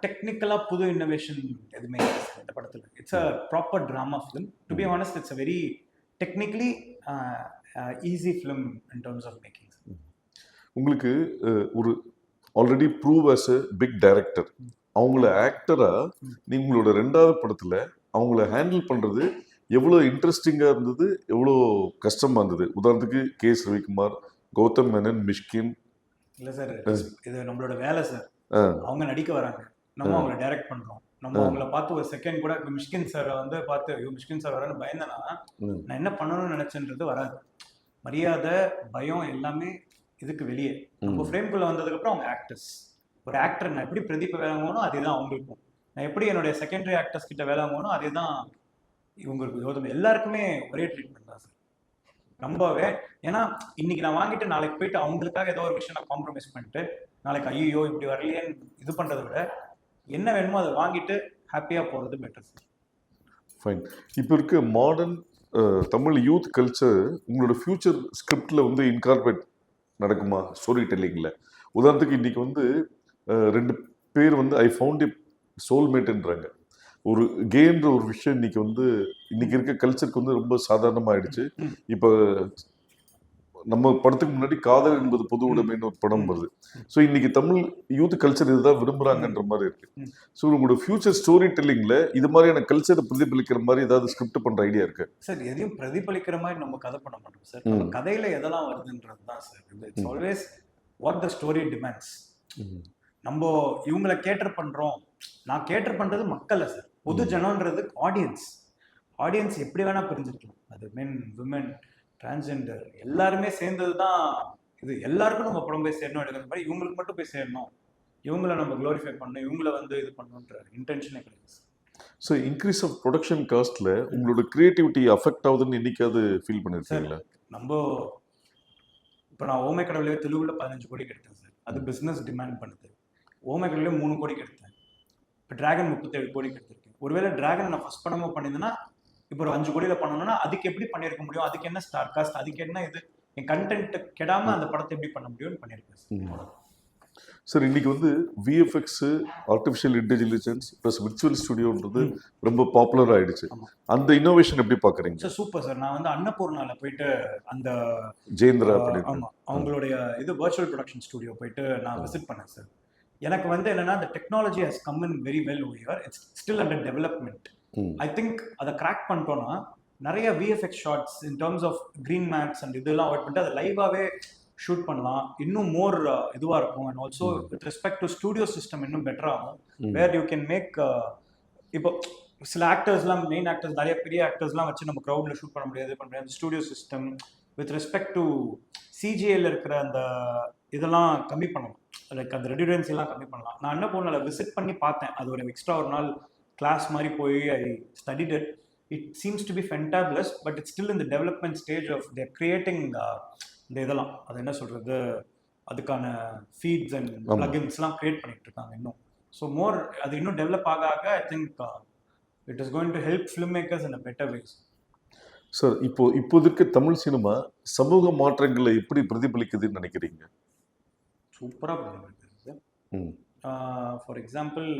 டெக்னிக்கலா புது இன்னோவேஷன் எதுவுமே இல்லை சார் இந்த படத்துல. It's a proper drama film. To be honest, it's a very technically easy film in terms of making. உங்களுக்கு ஒரு already prove as a big director, அவங்கள ஆக்டரா உங்களோட 2வது படத்துல அவங்கள ஹேண்டில் பண்றது எவ்வளோ இன்ட்ரெஸ்டிங்காக இருந்தது, எவ்வளோ கஷ்டமாக இருந்தது? உதாரணத்துக்கு கேஎஸ் ரவிக்குமார், கௌதம் மேனன், மிஷ்கின். இல்லை சார், இது நம்மளோட வேலை சார். அவங்க நடிக்க வராங்க, நம்ம அவங்கள டைரக்ட் பண்ணுறோம். நம்ம அவங்கள பார்த்து ஒரு செகண்ட் கூட மிஷ்கின் சாரை வந்து பார்த்து ஐயோ மிஷ்கின் சார் வரான்னு பயந்தேன்னா நான் என்ன பண்ணணும்னு நினச்சேன்றது வராது. மரியாதை, பயம் எல்லாமே இதுக்கு வெளியே. நம்ம ஃப்ரேம்குள்ளே வந்ததுக்கப்புறம் அவங்க ஆக்டர்ஸ். ஒரு ஆக்டர் நான் எப்படி பிரதீப் வேலை வாங்கணும் அதே தான் அவங்களுக்கும், நான் எப்படி என்னுடைய செகண்டரி ஆக்டர்ஸ் கிட்ட வேலை வாங்கணும் அதே தான் இவங்களுக்கு. கௌதம் எல்லாருக்குமே ஒரே ட்ரீட்மெண்ட் தான் சார். நம்பவே. ஏன்னா இன்னைக்கு நான் வாங்கிட்டு நாளைக்கு போயிட்டு அவங்களுக்காக ஏதோ ஒரு விஷயம் நான் காம்ப்ரமைஸ் பண்ணிட்டு நாளைக்கு ஐயோ இப்படி வரலையேன்னு இது பண்றதை விட என்ன வேணுமோ அதை வாங்கிட்டு ஹாப்பியா போறது பெட்டர் சார். ஃபைன். இப்போ இருக்க மாடர்ன் தமிழ் யூத் கல்ச்சர் உங்களோட ஃபியூச்சர் ஸ்கிரிப்ட்ல வந்து இன்கார்பரேட் நடக்குமா ஸ்டோரி டெல்லிங்ல? உதாரணத்துக்கு இன்னைக்கு வந்து 2 பேர் வந்து ஐ ஃபவுண்ட் எ சோல்மேட்ன்றாங்க. ஒரு கேன்ற ஒரு விஷயம் இன்னைக்கு இருக்க கல்ச்சருக்கு வந்து ரொம்ப சாதாரணமாயிடுச்சு. இப்போ நம்ம படத்துக்கு முன்னாடி காதல் என்பது பொது உடைமைன்னு ஒரு படம் வருது. ஸோ இன்னைக்கு தமிழ் யூத் கல்ச்சர் இதுதான் விரும்புறாங்கன்ற மாதிரி இருக்கு. ஸோ உங்களோட ஃபியூச்சர் ஸ்டோரி டெல்லிங்ல இது மாதிரியான கல்ச்சரை பிரதிபலிக்கிற மாதிரி ஏதாவது ஸ்கிரிப்ட் பண்ற ஐடியா இருக்கு சார்? எதையும் பிரதிபலிக்கிற மாதிரி நம்ம கதை பண்ண மாட்டோம் சார். நம்ம கதையில எதெல்லாம் வருதுன்றது தான் sir. It's always what the story demands. நம்ம இவங்களை கேட்டர் பண்றோம், நான் கேட்டர் பண்றது மக்கள் சார். பொது ஜனம்ன்றது ஆடியன்ஸ் எப்படி வேணா பிரிஞ்சிருக்கலாம். அது மென், விமன், டிரான்ஸ்ஜெண்டர் எல்லாருமே சேர்ந்தது தான் இது. எல்லாருக்கும் நம்ம படம் போய் சேரணும் எடுக்கிற மாதிரி இவங்களுக்கு மட்டும் போய் சேரணும், இவங்களை நம்ம க்ளோரிஃபை பண்ணணும், இவங்களை வந்து இது பண்ணணுன்ற இன்டென்ஷனே கிடையாது. ஸோ இன்க்ரீஸ் ஆஃப் ப்ரொடக்ஷன் காஸ்ட்ல உங்களோட கிரியேட்டிவிட்டி அஃபெக்ட் ஆகுதுன்னு என்னைக்காவது ஃபீல் பண்ணிருக்கீங்களா? நம்ம இப்போ நான் ஓமை கடவுளே தெலுங்குல 15 கோடிக்கு எடுத்தேன் சார். அது பிஸ்னஸ் டிமாண்ட் பண்ணுது. ஓமை கடவுளே 3 கோடிக்கு எடுத்தேன். இப்போ டிராகன் 37 கோடிக்கு எடுத்திருக்கேன். ஒருவேளை டிராகன் நான் ஃபர்ஸ்ட் படமா பண்ணியிருந்தேன்னா இப்போ ஒரு 5 கோடியில பண்ணணும்னா அதுக்கு எப்படி பண்ணியிருக்க முடியும், அதுக்கு என்ன ஸ்டார் காஸ்ட், அதுக்கு என்ன இது, என் கண்டென்ட் கெடாம அந்த படத்தை எப்படி பண்ண முடியும்னு பண்ணியிருக்கேன் சார். சார் இன்னைக்கு வந்து VFX, artificial intelligence plus virtual ஸ்டுடியோன்றது ரொம்ப பாப்புலர் ஆயிடுச்சு. அந்த இன்னோவேஷன் எப்படி பாக்குறீங்க? Sir super sir. நான் வந்து அன்னபூர்ணால போயிட்டு அந்த ஜெயந்திரா ஆமா அவங்களுடைய இது வர்ச்சுவல் ப்ரொடக்ஷன் ஸ்டுடியோ போயிட்டு நான் விசிட் பண்ணேன் சார். எனக்கு வந்து என்னன்னா the technology has come in very well over here. It's still under development. I think அதை கிராக் பண்ணிட்டோம்னா நிறைய VFX shots in terms of green mats and இதெல்லாம் அவாய்ட் பண்ணிட்டு அதை லைவாகவே ஷூட் பண்ணலாம். இன்னும் மோர் இதுவாக இருக்கும். And also with respect to studio system இன்னும் பெட்டர் ஆகும். வேர் யூ கேன் மேக் இப்போ சில ஆக்டர்ஸ்லாம் மெயின் ஆக்டர்ஸ் நிறைய பெரிய ஆக்டர்ஸ்லாம் வச்சு நம்ம க்ரௌடில் ஷூட் பண்ண முடியாது. Studio system with respect to சிஜிஏல இருக்கிற அந்த இதெல்லாம் கம்மி பண்ணலாம். லைக் அந்த ரெடியூரன்ஸ் எல்லாம் கம்மி பண்ணலாம். நான் என்ன பண்ணல விசிட் பண்ணி பார்த்தேன். அது ஒரு எக்ஸ்ட்ரா ஒரு நாள் கிளாஸ் மாதிரி போய் I studied it. It seems to be fantabulous but it's still in the development stage of their creating இந்த இதெல்லாம் அது என்ன சொல்றது அதுக்கான ஃபீட்ஸ் அண்ட் பிளகின்ஸ்லாம் கிரியேட் பண்ணிட்டு இருக்காங்க இன்னும். ஸோ மோர் அது இன்னும் டெவலப் ஆக ஆக I think it is going to help film makers in a better ways. Sir இப்போதைக்கு தமிழ் சினிமா சமூக மாற்றங்களை எப்படி பிரதிபலிக்குதுன்னு நினைக்கிறீங்க? சூப்பராக பிரதிபலிக்குது சார். ஃபார் எக்ஸாம்பிள்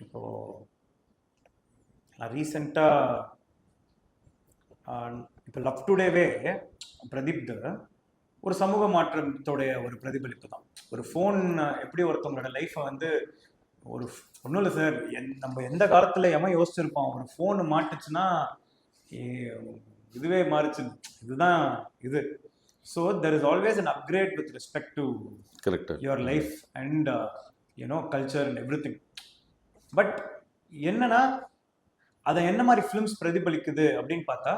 இப்போ நான் ரீசெண்டாக இப்போ லவ் டுடேவே பிரதீப் ஒரு சமூக மாற்றத்தோடைய ஒரு பிரதிபலிப்பு தான். ஒரு ஃபோன் எப்படி ஒருத்தவங்களோட லைஃப்பை வந்து ஒரு ஒன்றும் இல்லை சார், நம்ம எந்த காலத்தில் எவன் யோசிச்சிருப்போம் ஒரு ஃபோன் மாட்டுச்சுன்னா இதுவே மாறுச்சு, இதுதான் இது. So there is always an upgrade with respect to your life and culture and every thing. But என்னன்னா அதை என்ன மாதிரி ஃபிலிம்ஸ் பிரதிபலிக்குது அப்படின்னு பார்த்தா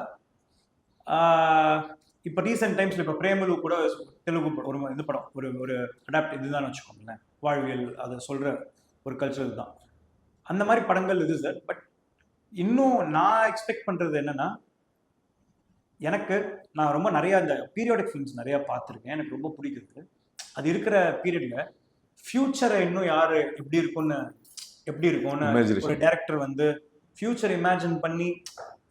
இப்போ ரீசெண்ட் டைம்ஸில் இப்போ பிரேமலு கூட தெலுங்கு ஒரு இது படம் ஒரு ஒரு அடாப்ட் இதுதான் வச்சுக்கோங்களேன், வாழ்வியல் அதை சொல்கிற ஒரு கல்ச்சர் தான். அந்த மாதிரி படங்கள் இது சார். பட் இன்னும் நான் எக்ஸ்பெக்ட் பண்ணுறது என்னன்னா நான் ரொம்ப நிறையா இந்த பீரியாடிக் ஃபிலிம்ஸ் நிறையா பார்த்துருக்கேன். எனக்கு ரொம்ப பிடிக்குது. அது இருக்கிற பீரியட்ல ஃபியூச்சரை இன்னும் யார் எப்படி இருக்கும்னு ஒரு டைரக்டர் வந்து ஃபியூச்சர் இமேஜின் பண்ணி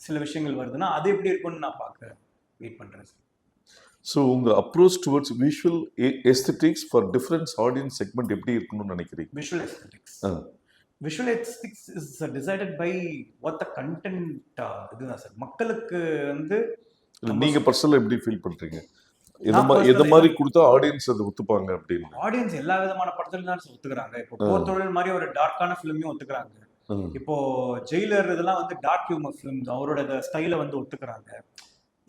சில விஷயங்கள் வருதுன்னா அது எப்படி இருக்கும்னு நான் பார்க்க வெயிட் பண்ணுறேன் சார். ஸோ உங்கள் approach towards visual aesthetics for different audience segment எப்படி இருக்கணும்னு நினைக்கிறீங்க? Visual aesthetics is decided by what the content. இதுதான் சார் மக்களுக்கு வந்து நீங்கள் பர்சனலாக எப்படி ஃபீல் பண்ணுறீங்க? எது மாதிரி கொடுத்தா ஆடியன்ஸ் அதை ஒத்துப்பாங்க அப்படின்னு? ஆடியன்ஸ் எல்லா விதமான படத்துலையும் தான் ஒத்துக்கிறாங்க. இப்போ போர்த்தொழில் மாதிரி ஒரு டார்க்கான ஃபிலிமையும் ஒத்துக்கிறாங்க. இப்போ ஜெயிலர் இதெல்லாம் வந்து டார்க் ஹியூமர் ஃபிலிம்ஸ் அவரோட ஸ்டைலை வந்து ஒத்துக்கிறாங்க.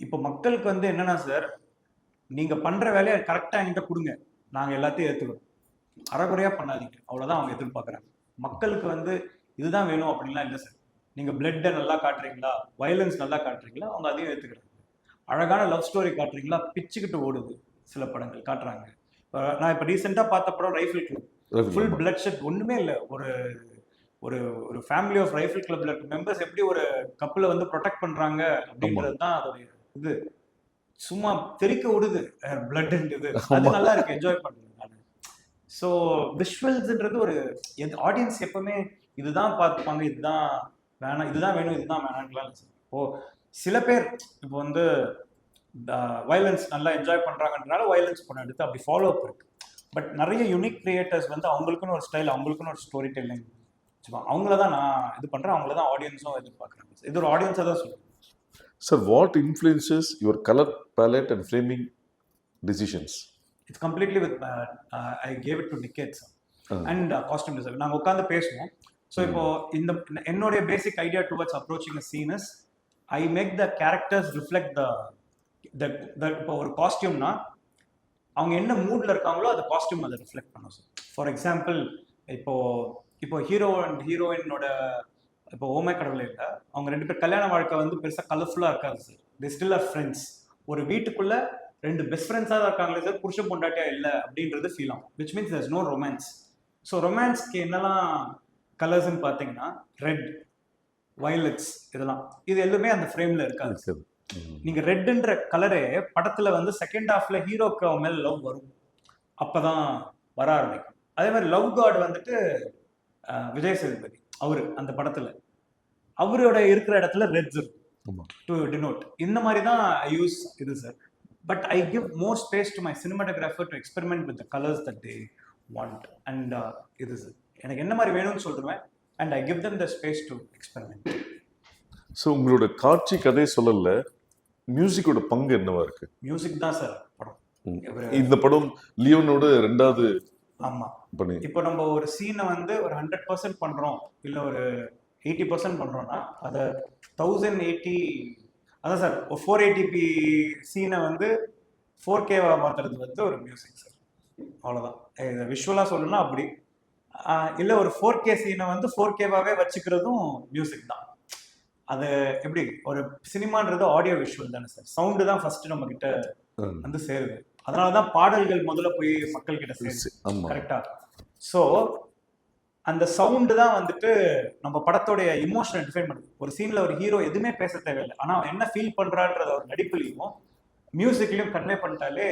இப்போ மக்களுக்கு வந்து என்னன்னா சார், நீங்க பண்ற வேலையை கரெக்டா என்கிட்ட கொடுங்க, நாங்க எல்லாத்தையும் ஏத்துக்கிறோம், அறகுறையா பண்ணாதீங்க, அவ்வளவுதான் அவங்க எதிர்பார்க்கறாங்க. மக்களுக்கு வந்து இதுதான் வேணும் அப்படின்லாம் இல்லை சார். நீங்க பிளட்டை நல்லா காட்டுறீங்களா, வயலன்ஸ் நல்லா காட்டுறீங்களா, அவங்க அதையும் ஏத்துக்கிறாங்க. அழகான லவ் ஸ்டோரி காட்டுறீங்களா, பிச்சுக்கிட்டு ஓடுது சில படங்கள் காட்டுறாங்க. நான் இப்போ ரீசெண்டாக பார்த்த படம் rifle club, full bloodshed, ஒண்ணுமே இல்லை. ஒரு ஒரு ஒரு ஃபேமிலி ஆஃப் ரைஃபிள் கிளப்ல இருக்க மெம்பர்ஸ் எப்படி ஒரு கப்பலை வந்து ப்ரொடெக்ட் பண்றாங்க அப்படின்றது தான் அதோடைய இது. சும்மா தெறிக்க விடுது பிளட்ன்றது, அது நல்லா இருக்கு, என்ஜாய் பண்ணுறேன் நான். ஸோ விஷுவல்ஸ்ன்றது ஒரு ஆடியன்ஸ் எப்பவுமே இதுதான் பார்த்துப்பாங்க, இதுதான் வேணாம், இதுதான் வேணும், இதுதான் வேணான்லாம் இல்லை சார். இப்போ சில பேர் இப்போ வந்து வயலன்ஸ் நல்லா என்ஜாய் பண்றாங்கன்றனால வயலன்ஸ் படம் எடுத்து அப்படி ஃபாலோ அப் இருக்கு. பட் நிறைய யூனிக் கிரியேட்டர்ஸ் வந்து அவங்களுக்குன்னு ஒரு ஸ்டைல், அவங்களுக்குன்னு ஒரு ஸ்டோரி டெல்லிங், அவங்கள தான் நான் இது பண்றேன், அவங்கள தான் ஆடியன்ஸும் எதிர்பார்க்குறாங்க. இது ஒரு ஆடியன்ஸாக தான் சொல்லுவேன். Sir, what influences your color palette and framing decisions? It's completely with I gave it to Niket sir and costume design. நாங்க உட்கார்ந்து பேசுவோம். ஸோ இப்போ இந்த என்னோட basic idea towards approaching a scene is I make the characters reflect the இப்போ ஒரு காஸ்டியூம்னா அவங்க என்ன மூட்ல இருக்காங்களோ அந்த காஸ்டியூம் அதை ரிஃப்ளெக்ட் பண்ணும் சார். ஃபார் எக்ஸாம்பிள் இப்போ ஹீரோ அண்ட் ஹீரோயினோட இப்போ ஓமை கடவுளே இல்லை, அவங்க ரெண்டு பேர் கல்யாண வாழ்க்கை வந்து பெருசாக கலர்ஃபுல்லாக இருக்காது sir. The still are friends. ஒரு வீட்டுக்குள்ள ரெண்டு பெஸ்ட் ஃப்ரெண்ட்ஸாக தான் இருக்காங்களே சார், புருஷ பொண்டாட்டியா இல்லை அப்படின்றது ஃபீல் ஆகும். Which means there's no romance. So ரொமான்ஸ்க்கு என்னெல்லாம் கலர்ஸ்ன்னு பார்த்தீங்கன்னா ரெட், வயலட்ஸ், இதெல்லாம் இது எல்லாமே அந்த ஃப்ரேமில் இருக்காது சார். நீங்க ரெட்ன்ற கலரே படத்துல வந்து செகண்ட் ஹாஃப்ல ஹீரோக்கு அவன் மேல லவ் வரும், அப்பதான் வர ஆரம்பிக்கும். அதே மாதிரி லவ் காட் வந்துட்டு விஜய் சேதுபதி அவரு அந்த படத்துல அவரோட இருக்கிற இடத்துல ரெட்ஸ் இருக்கும் டு டினோட். இந்த மாதிரி தான் ஐ யூஸ் இது sir. But I give more space to my cinematographer to experiment with the colours that they want. And இது சார் எனக்கு என்ன மாதிரி வேணும்னு சொல்லுவேன். And I give them the space to experiment. So உங்களோட காட்சி கதை சொல்லல, மியூசிக்கோட பங்கு என்னவா இருக்கு? மியூசிக் தான் சார் படம். இந்த படம் லியோனோட ரெண்டாவது. ஆமா, இப்போ நம்ம ஒரு சீனை வந்து ஒரு 100% பண்றோம், இல்ல ஒரு 80% பண்றோம்னா அதை 1080, அதான் சார் 480p சீனை வந்து 4K-வா மாத்துறது வந்து ஒரு மியூசிக் சார். அவ்வளோதான். இதை விஷுவலாக சொல்லணும்னா அப்படி. இல்லை ஒரு 4K சீனை வந்து 4K-வாவே வச்சுக்கிறதும் மியூசிக் தான். அது எப்படி ஒரு சினிமான்றது ஆடியோ விஷுவல் தானே சார். சவுண்டு தான் ஃபர்ஸ்ட் நம்ம கிட்ட வந்து சேருது. அதனாலதான் பாடல்கள் முதல்ல போய் மக்கள் கிட்ட சேருது. கரெக்டா? ஸோ அந்த சவுண்டு தான் வந்துட்டு நம்ம படத்தோடைய இமோஷனை டிஃபைன் பண்ணுது. ஒரு சீன்ல ஒரு ஹீரோ எதுவுமே பேச தேவையில்லை, ஆனா அவன் என்ன ஃபீல் பண்றான்றத ஒரு நடிப்புலையும் மியூசிக்லையும் கன்வே பண்ணிட்டாலே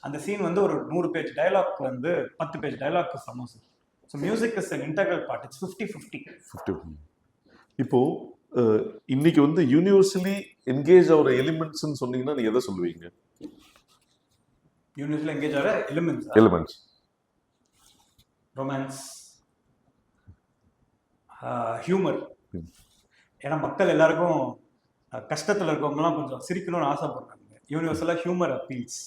அந்த சீன் வந்து ஒரு 100 பேஜ் டயலாக் வந்து 10 பேஜ் டயலாக் சமம் sir. So music is an integral part. It's 50-50. இப்போ இன்னைக்கு வந்து யூனிவர்சலி என்கேஜ் ஆகிற எலிமெண்ட்ஸ்ன்னு சொன்னீங்கன்னா நீங்க எதை சொல்லுவீங்க? யூனிவர்சலி என்கேஜ் ஆகிற எலிமெண்ட்ஸ் ரொமான்ஸ், ஹியூமர். ஏன்னா மக்கள் எல்லாருக்கும் கஷ்டத்தில் இருக்கவங்கலாம் கொஞ்சம் சிரிக்கணும்னு ஆசைப்படுறாங்க. யூனிவர்சலாக humour appeals.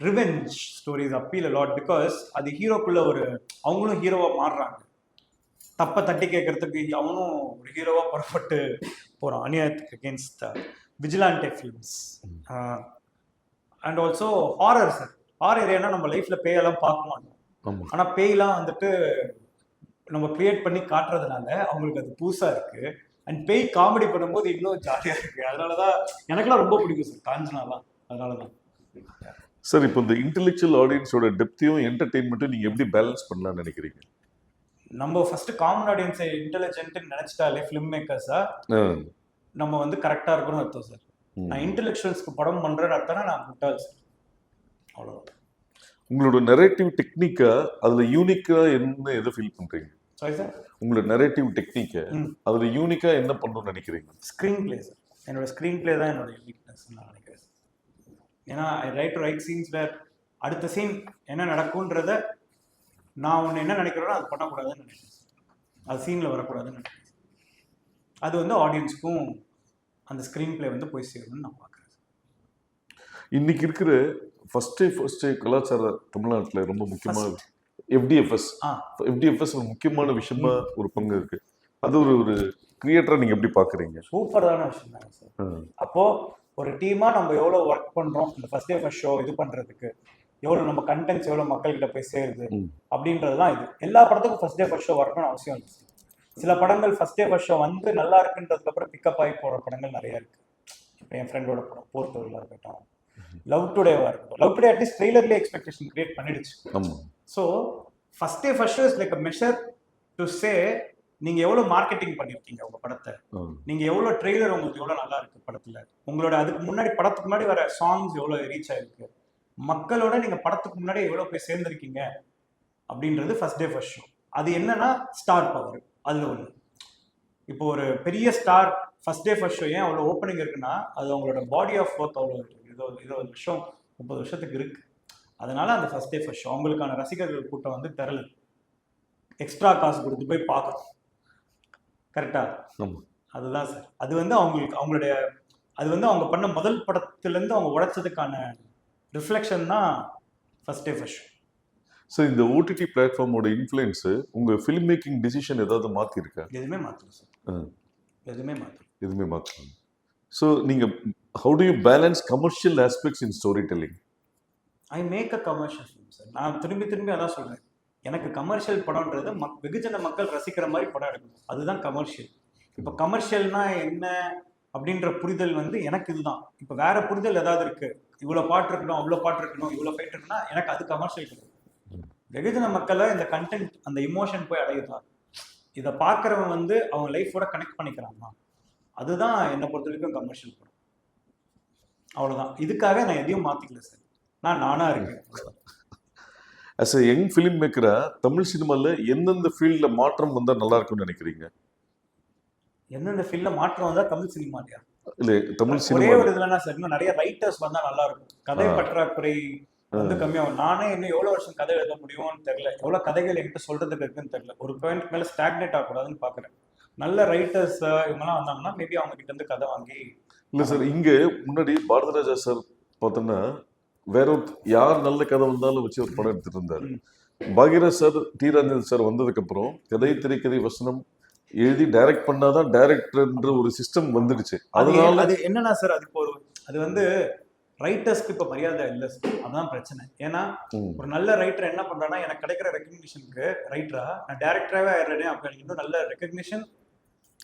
Revenge stories appeal a lot because அது ஹீரோக்குள்ள ஒரு அவங்களும் ஹீரோவாக மாறுறாங்க. தப்பை தட்டி கேட்கறதுக்கு அவனும் ஒரு ஹீரோவாக புறப்பட்டு போகிறான் அநியாயத்துக்கு against vigilante films. And also horror sir. Horror ஏன்னா நம்ம லைஃப்ல பேயெல்லாம் பார்க்க மாட்டோம், ஆனால் பேயெல்லாம் வந்துட்டு நம்ம கிரியேட் பண்ணி காட்டுறதுனால அவங்களுக்கு அது புதுசா இருக்கு. அண்ட் பேய் காமெடி பண்ணும்போது இன்னும் ஜாலியா இருக்கு. அதனாலதான் எனக்குலாம் ரொம்ப பிடிக்கும் சார் காஞ்சனாலாம். அதனாலதான் சார் இப்போ இந்த இன்டெலெக்சுவல் ஆடியன்ஸோட டெப்த்தையும் என்டர்டெயின்மெண்ட்டும் நீங்க எப்படி பேலன்ஸ் பண்ணலாம்னு நினைக்கிறீங்க? நம்ம ஃபர்ஸ்ட் காமன் ஆடியன்ஸை இன்டெலிஜென்ட்னு நினைச்சிட்டாலே ஃபிலிம் மேக்கர்ஸா நம்ம வந்து கரெக்டா இருக்கணும்னு அர்த்தம் சார். நான் இன்டெலெக்சுவல்ஸ்க்கு படம் பண்றேன்னு அர்த்தம்னா நான் முட்டாள் சார். அவ்வளவுதான். உங்களோட நரேட்டிவ் டெக்னிக்கா அதுல யூனிக்கா என்ன எதை ஃபீல் பண்றீங்க? சாரி சார், உங்களோட நரேட்டிவ் டெக்னிக்கை அதுல யூனிக்கா என்ன பண்ணணும்னு நினைக்கிறீங்க? Screen play sir. என்னோட ஸ்கிரீன் பிளே தான் என்னோட யூனிக்னஸ் நான் நினைக்கிறேன். ஏன்னா ஐ ரைட் சீன்ஸ் வேர் அடுத்த சீன் என்ன நடக்கும்ன்றத நான் ஒன்று என்ன நினைக்கிறேனோ அது பண்ணக்கூடாதுன்னு நினைக்கிறேன். அது சீனில் வரக்கூடாதுன்னு நினைக்கிறேன். அது வந்து ஆடியன்ஸுக்கும் அந்த ஸ்க்ரீன் பிளே வந்து போய் சேரணும்னு நான் பார்க்குறேன். இன்னைக்கு இருக்கிற ஃபர்ஸ்ட் கலாச்சார தமிழ்நாட்டில் ரொம்ப முக்கியமான எஃப்டிஎஃப்எஸ் ஒரு முக்கியமான விஷயமா ஒரு பங்கு இருக்கு. அது ஒரு கிரியேட்டரா நீங்க எப்படி பாக்குறீங்க? சூப்பரான விஷயம் தாங்க சார். அப்போ ஒரு டீமா நம்ம எவ்வளவு ஒர்க் பண்றோம் இந்த ஃபர்ஸ்ட் டே ஃபர்ஸ்ட் ஷோ இது பண்றதுக்கு, எவ்வளவு நம்ம கண்டென்ட்ஸ் எவ்வளவு மக்கள்கிட்ட போய் சேருது அப்படின்றதுதான் இது. எல்லா படத்துக்கும் ஃபர்ஸ்ட் டே ஃபர்ஸ்ட் ஷோ வரணும்னு அவசியம் இல்லை. சில படங்கள் ஃபர்ஸ்ட் டே ஃபர்ஸ்ட் ஷோ வந்து நல்லா இருக்குன்றதுக்கு அப்புறம் பிக்கப் ஆகி போற படங்கள் நிறைய இருக்கு. இப்போ என் ஃப்ரெண்டோட படம் போர்த்தொழிலா இருக்கட்டும், லவ் டுடேவா இருக்கட்டும். லவ் டுடே அட்லீஸ்ட் ட்ரெய்லர்லேயே எக்ஸ்பெக்டேஷன் கிரியேட் பண்ணிடுச்சு. So first day first show is like a measure to say நீங்க எவ்வளவு மார்க்கெட்டிங் பண்ணிருக்கீங்க உங்க படத்தை, நீங்க எவ்வளவு ட்ரெய்லர் உங்களுக்கு எவ்வளவு நல்லா இருக்கு படத்துல, உங்களோட அதுக்கு முன்னாடி படத்துக்கு முன்னாடி வர சாங்ஸ் எவ்வளவு ரீச் ஆயிருக்கு, மக்களோட நீங்க படத்துக்கு முன்னாடி எவ்வளவு போய் சேர்ந்திருக்கீங்க அப்படின்றது ஃபர்ஸ்ட் டே ஃபர்ஸ்ட் ஷோ. அது என்னன்னா ஸ்டார் பவர். அதுல ஒண்ணு இப்போ ஒரு பெரிய star first day first show ஏன் அவ்வளவு ஓப்பனிங் இருக்குன்னா அது அவங்களோட பாடி ஆஃப் ஒர்க் அவ்வளோ இருக்கு. 20 வருஷம் 30 வருஷத்துக்கு இருக்கு. அதனால அந்த ஃபர்ஸ்ட் டே ஃபர்ஸ்ட் ஷோ அவங்களுக்கான ரசிகர்கள் கூட்டம் வந்து திரளு எக்ஸ்ட்ரா காசு கொடுத்து போய் பார்க்கணும். கரெக்டா? அதுதான் சார். அது வந்து அவங்களுடைய அது வந்து அவங்க பண்ண முதல் படத்துல இருந்து அவங்க உழைச்சதுக்கான ரிஃப்ளெக்ஷன் தான் first day first show. So இந்த ஓடிடி பிளாட்ஃபார்மோட இன்ஃப்ளூயன்ஸ் உங்க ஃபிலிம் மேக்கிங் டிசிஷன் ஏதாவது மாத்தி இருக்கா? எதுவுமே மாத்தல சார். எதுவுமே மாத்தல. ஸோ நீங்க how do you balance commercial aspects in storytelling? I make a commercial film sir. நான் திரும்பி அதான் சொல்றேன். எனக்கு கமர்ஷியல் படம்ன்றது வெகுஜன மக்கள் ரசிக்கிற மாதிரி படம் எடுக்கணும். அதுதான் கமர்ஷியல். இப்போ கமர்ஷியல்னா என்ன அப்படின்ற புரிதல் வந்து எனக்கு இதுதான். இப்போ வேற புரிதல் ஏதாவது இருக்கு, இவ்வளோ பாட்டு இருக்கணும், அவ்வளோ பாட்டு இருக்கணும், இவ்வளோ ஃபைட் இருக்குன்னா எனக்கு அது கமர்ஷியல் கிடையாது. வெகுஜன மக்களை இந்த கண்டென்ட் அந்த இமோஷன் போய் அடையுதா, இதை பார்க்குறவன் வந்து அவன் லைஃபோட கனெக்ட் பண்ணிக்கிறான்னா அதுதான் என்னை பொறுத்த வரைக்கும் கமர்ஷியல் படம். அவ்வளவுதான். இதுக்காக நான் எதையும் மாத்திக்கல சார். நானா இருக்கேன். அஸ் எ யங் ஃபிலிம் மேக்கரா தமிழ் சினிமால எந்தெந்த ஃபீல்ட்ல மாற்றம் வந்தா நல்லா இருக்கும்னு நினைக்கிறீங்க? எந்தெந்த ஃபீல்ட்ல மாற்றம் வந்தா தமிழ் சினிமாலையா? இல்ல தமிழ் ஒரே சினிமா ஒரு இதுலன்னா சார், இன்னும் நிறைய ரைட்டர்ஸ் வந்தா நல்லா இருக்கும். கதை பற்றாக்குறை வந்து கம்மியாகும். நானே இன்னும் எவ்வளவு வருஷம் கதை எழுத முடியும்னு தெரியல. எவ்வளவு கதைகள் என்கிட்ட சொல்றதுக்கு இருக்குன்னு தெரியல. ஒரு பாயிண்ட் மேல ஸ்டாக்னேட் ஆகக்கூடாதுன்னு பாக்குறேன். நல்ல ரைட்டர்ஸ் இவங்கெல்லாம் வந்தாங்கன்னா மேபி அவங்க கிட்ட இருந்து கதை வாங்கி. இல்ல சார், இங்க முன்னாடி பாரதிராஜா சார் பார்த்தோன்னா வேற யார் நல்ல கதை வந்தாலும் வச்சு ஒரு படம் எடுத்துட்டு இருந்தாரு. Bhagyaraj sir, T Rajendran sir வந்ததுக்கு அப்புறம் கதை, திரைக்கதை, வசனம் எழுதி டைரக்ட் பண்ணாதான் டைரக்டர்ன்ற ஒரு சிஸ்டம் வந்துடுச்சு. அதனால அது என்னன்னா சார், அது வந்து ரைட்டர்ஸ்க்கு இப்ப மரியாதை இல்லை சார். அதான் பிரச்சனை. ஏன்னா ஒரு நல்ல ரைட்டர் என்ன பண்றான்னா, எனக்கு கிடைக்கிற ரெகக்னிஷனுக்கு ரைட்டரா நான் டைரக்டராகவே ஆயிடுறேன், அப்ப எனக்கு இன்னும் நல்ல ரெகக்னிஷன்,